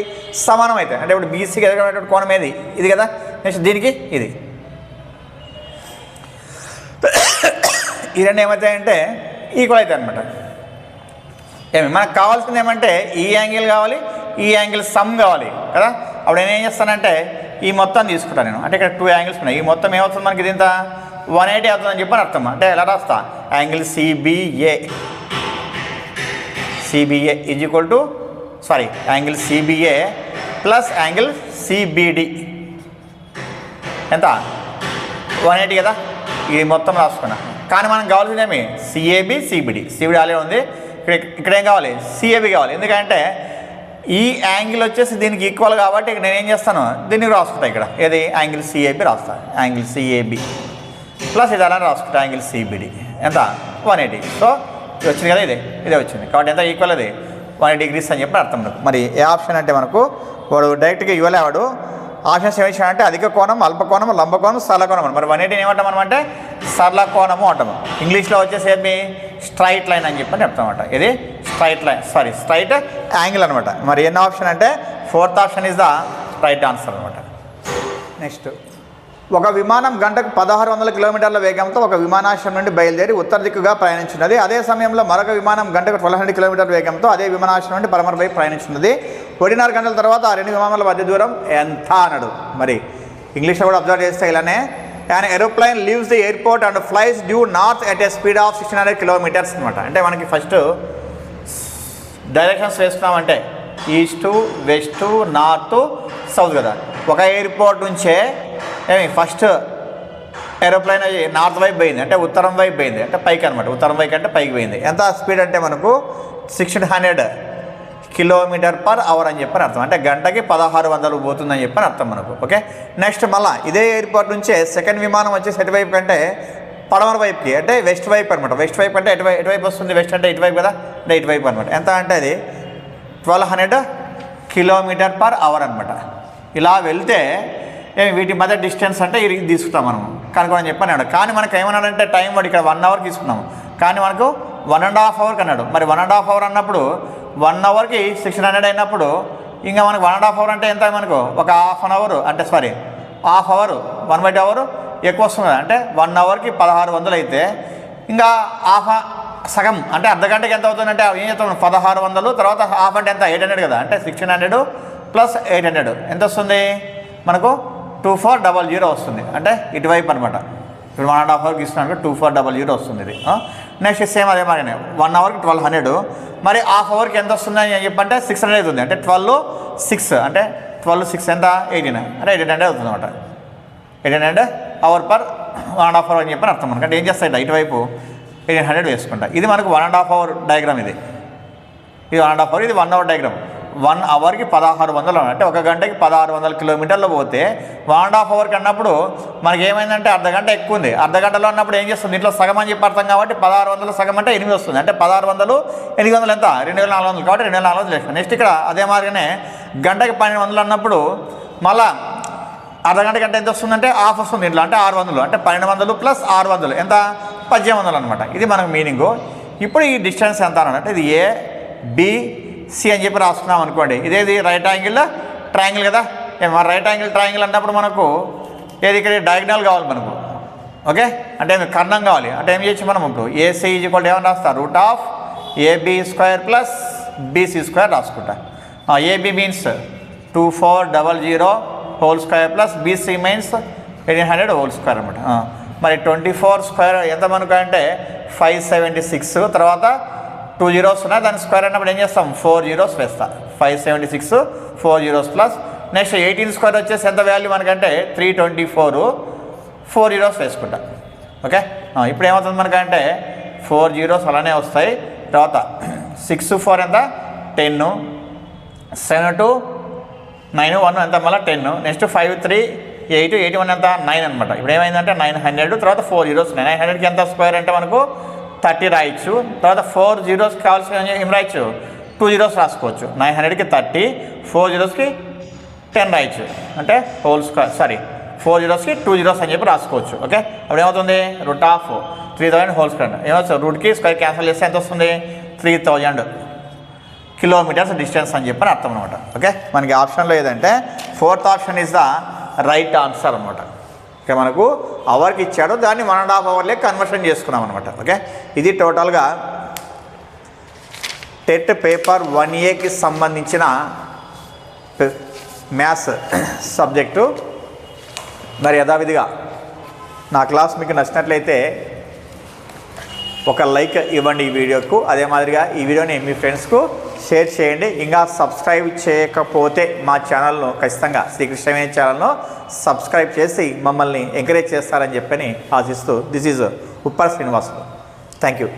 [SPEAKER 1] సమానమవుతాయి. అంటే ఇప్పుడు బీసీకి ఎదురుగా కోణం ఏది, ఇది కదా. నెక్స్ట్ దీనికి ఇది, ఈ రెండు ఏమవుతాయంటే ఈక్వల్ అవుతాయి అనమాట. మనకు కావాల్సింది ఏమంటే ఈ యాంగిల్ కావాలి, ఈ యాంగిల్ సమ్ కావాలి కదా. అప్పుడు నేను ఏం చేస్తానంటే ఈ మొత్తం తీసుకుంటాను నేను. అంటే ఇక్కడ 2 యాంగిల్స్ ఉన్నాయి, ఈ మొత్తం ఏమవుతుంది మనకి, ఇది ఇంత 180 అవుతుందని చెప్పని అర్థం. అంటే ఎలా రాస్తా, angle CBA is equal to angle CBA plus angle CBD ఎంత 180 కదా. ఇది మొత్తం రాసుకున్నా. కానీ మనకు కావాల్సిందేమి సిఏబి సిబిడి ఆలే ఉంది. ఇక్కడ ఏం కావాలి, సిఏబి కావాలి. ఎందుకంటే ఈ యాంగిల్ వచ్చేసి దీనికి ఈక్వల్ కాబట్టి నేను ఏం చేస్తాను, దీన్ని రాసుకుంటా. ఇక్కడ ఏది యాంగిల్ సిఏబి రాస్తా, యాంగిల్ సిఏబి ప్లస్ ఇది అలా రాసుకుంటా యాంగిల్ సిబిడి ఎంత 180. సో ఇది వచ్చింది కదా, ఇదే వచ్చింది కాబట్టి ఎంత ఈక్వల్, అది 180 degrees అని చెప్పి అర్థం. మరి ఏ ఆప్షన్ అంటే మనకు వాడు డైరెక్ట్గా ఇవ్వలేవాడు. ఆప్షన్స్ ఏమి ఇచ్చాడంటే అధిక కోణం, అల్పకోణం, లంబకోణం, సరళ కోణం. మరి 180 ఏమంటాం మనం అంటే సరళ కోణము అంటాము. ఇంగ్లీష్లో వచ్చేసి ఏమి స్ట్రైట్ లైన్ అని చెప్పని చెప్తామన్నమాట. ఇది స్ట్రైట్ యాంగిల్ అనమాట. మరి ఎన్నో ఆప్షన్ అంటే fourth option is the right answer అనమాట. నెక్స్ట్, ఒక విమానం గంటకు 1600 కిలోమీటర్ల వేగంతో ఒక విమానాశ్రయం నుండి బయలుదేరి ఉత్తర దిక్కుగా ప్రయాణించినది. అదే సమయంలో మరొక విమానం గంటకు 1200 కిలోమీటర్ల వేగంతో అదే విమానాశ్రయం నుండి పడమర వైపు ప్రయాణించినది. 1.5 గంటల తర్వాత ఆ రెండు విమానాల మధ్య దూరం ఎంత అన్నాడు. మరి ఇంగ్లీష్లో కూడా అబ్జర్వ్ చేస్తే ఇలానే, an aeroplane leaves the airport and flies due north at a speed of 1600 kilometers అనమాట. అంటే మనకి ఫస్ట్ డైరెక్షన్స్ వేస్తున్నామంటే ఈస్టు, వెస్టు, నార్త్, సౌత్ కదా. ఒక ఎయిర్పోర్ట్ నుంచే ఫస్ట్ ఏరోప్లేన్ నార్త్ వైపు పోయింది, అంటే ఉత్తరం వైపు పోయింది, అంటే పైకి అనమాట. ఉత్తరం వైపు అంటే పైకి పోయింది. ఎంత స్పీడ్ అంటే మనకు 1600 కిలోమీటర్ పర్ అవర్ అని చెప్పని అర్థం. అంటే గంటకి 1600 పోతుందని చెప్పని అర్థం మనకు. ఓకే, నెక్స్ట్ మళ్ళీ ఇదే ఎయిర్పోర్ట్ నుంచే సెకండ్ విమానం వచ్చేసి ఎటువైపు కంటే పడమర వైపుకి, అంటే వెస్ట్ వైపు అనమాట. వెస్ట్ వైపు అంటే ఎటువైపు వస్తుంది, వెస్ట్ అంటే ఇటువైపు కదా, అంటే ఇటువైపు అనమాట. ఎంత అంటే అది 1200 కిలోమీటర్ పర్ అవర్ అనమాట. ఇలా వెళ్తే వీటి మధ్య డిస్టెన్స్ అంటే ఇది తీసుకుంటాం మనం కనుక్కోని చెప్పని. కానీ మనకు ఏమన్నాడంటే టైం వాడు ఇక్కడ 1 అవర్ తీసుకున్నాము, కానీ మనకు 1.5 అవర్ అన్నాడు. మరి 1.5 అవర్ అన్నప్పుడు 1 అవర్కి 1600 అయినప్పుడు ఇంకా మనకు 1.5 అవర్ అంటే ఎంత మనకు ఒక హాఫ్ అవర్, అంటే హాఫ్ అవర్ 1/2 అవర్ ఎక్కువ వస్తుంది. అంటే 1 అవర్కి 1600 అయితే ఇంకా సగం అంటే అర్ధ గంటకి ఎంత అవుతుందంటే ఏం చేస్తాం 1600, తర్వాత హాఫ్ అంటే ఎంత 800 కదా. అంటే 1600 ప్లస్ 800 ఎంత వస్తుంది మనకు 2400 వస్తుంది. అంటే ఇటువైపు అనమాట. ఇప్పుడు 1.5 అవర్కి ఇస్తున్నాను 2400 వస్తుంది ఇది. నెక్స్ట్ సేమ్ అదే మరి 1 అవర్కి 1200, మరి హాఫ్ అవర్కి ఎంత వస్తుంది అని చెప్పంటే 600 అవుతుంది. అంటే 12/6 అంటే 12/6 ఎంత 18, అంటే 1800 అవుతుంది అనమాట. 1800 అవర్ పర్ 1.5 అవర్ అని చెప్పని అర్థం మనకు. అంటే ఏం చేస్తాయి ఇటువైపు 1800 వేసుకుంటా. ఇది మనకు 1.5 అవర్ డయాగ్రామ్. ఇది 1.5 అవర్, ఇది 1 అవర్ డయాగ్రామ్. 1 అవర్కి 1600 అంటే ఒక గంటకి 1600 కిలోమీటర్లు పోతే 1.5 అవర్కి అన్నప్పుడు మనకి ఏమైందంటే అర్ధ గంట ఎక్కువ ఉంది. అర్ధ గంటలో అన్నప్పుడు ఏం చేస్తుంది ఇంట్లో సగం అని చెప్పి అర్థం కాబట్టి 1600 సగం అంటే 8 వస్తుంది. అంటే 1600 800 ఎంత 2400 కాబట్టి 2400 వేస్తాం. నెక్స్ట్ ఇక్కడ అదే మాదిరిగానే గంటకి 1200 అన్నప్పుడు మళ్ళా అర్ధ గంట గంట ఎంత వస్తుందంటే హాఫ్ వస్తుంది ఇంట్లో, అంటే 600, అంటే 1200 ప్లస్ 600 ఎంత 1800 అనమాట. ఇది మనకు మీనింగు. ఇప్పుడు ఈ డిస్టెన్స్ ఎంత అన్నట్టు ఇది ఏ బి సి అని చెప్పి రాసుకున్నాం అనుకోండి. ఇదేది రైట్ యాంగిల్ ట్రయాంగిల్ కదా. మన రైట్ యాంగిల్ ట్రయాంగిల్ అన్నప్పుడు మనకు ఏది ఇక్కడ డయాగ్నల్ కావాలి మనకు. ఓకే, అంటే కర్ణం కావాలి. అంటే ఏం చేయొచ్చు మనం ఇప్పుడు ఏసీ ఈక్వల్ ఏమని రాస్తా √AB² ప్లస్ BC² రాసుకుంటా. AB means 2400 whole square plus BC means 1800 whole square అనమాట. మరి 24² ఎంత మనకు అంటే 576, తర్వాత 2 zeros ఉన్నాయి, దాని స్క్వేర్ అన్నప్పుడు ఏం చేస్తాం 4 zeros వేస్తా. 576 4 zeros ప్లస్ నెక్స్ట్ 18² వచ్చేసి ఎంత వాల్యూ మనకంటే 324, 4 zeros వేసుకుంటా. ఓకే, ఇప్పుడు ఏమవుతుంది మనకంటే 4 zeros అలానే వస్తాయి. తర్వాత 6 4 ఎంత 10, 7 2 9 1 ఎంత మళ్ళీ 10, నెక్స్ట్ 5 3 8 81 ఎంత 9 అనమాట. ఇప్పుడు ఏమైందంటే 900, తర్వాత 4 zeros 900కి ఎంత స్క్వేర్ అంటే మనకు 30 రాయొచ్చు. తర్వాత 4 zeros కావాల్సిన ఏం రాయొచ్చు 2 zeros రాసుకోవచ్చు. 900కి 30, 4 zerosకి 10 రాయొచ్చు. అంటే హోల్ స్క్వేర్ 4 zerosకి 2 zeros అని చెప్పి రాసుకోవచ్చు. ఓకే, అప్పుడు ఏమవుతుంది √3000 హోల్ స్క్వేర్ ఏమవుతుంది, రూట్కి స్క్వేర్ క్యాన్సిల్ చేస్తే ఎంత వస్తుంది 3000 కిలోమీటర్స్ డిస్టెన్స్ అని చెప్పని అర్థం అనమాట. ఓకే, మనకి ఆప్షన్లో ఏదంటే fourth option is the right answer అనమాట. ఓకే, మనకు అవర్కి ఇచ్చాడు, దాన్ని 1.5 అవర్లే కన్వర్షన్ చేసుకున్నాం అనమాట. ఓకే, ఇది టోటల్గా టెట్ పేపర్ 1Aకి సంబంధించిన మ్యాథ్స్ సబ్జెక్టు. మరి యథావిధిగా నా క్లాస్ మీకు నచ్చినట్లయితే ఒక లైక్ ఇవ్వండి ఈ వీడియోకు. అదే మాదిరిగా ఈ వీడియోని మీ ఫ్రెండ్స్కు షేర్ చేయండి. ఇంకా సబ్స్క్రైబ్ చేయకపోతే మా ఛానల్ను ఖచ్చితంగా శ్రీకృష్ణ ఛానల్ను సబ్స్క్రైబ్ చేసి మమ్మల్ని ఎంకరేజ్ చేస్తారని చెప్పని ఆశిస్తూ this is Uppar Srinivasulu. Thank you.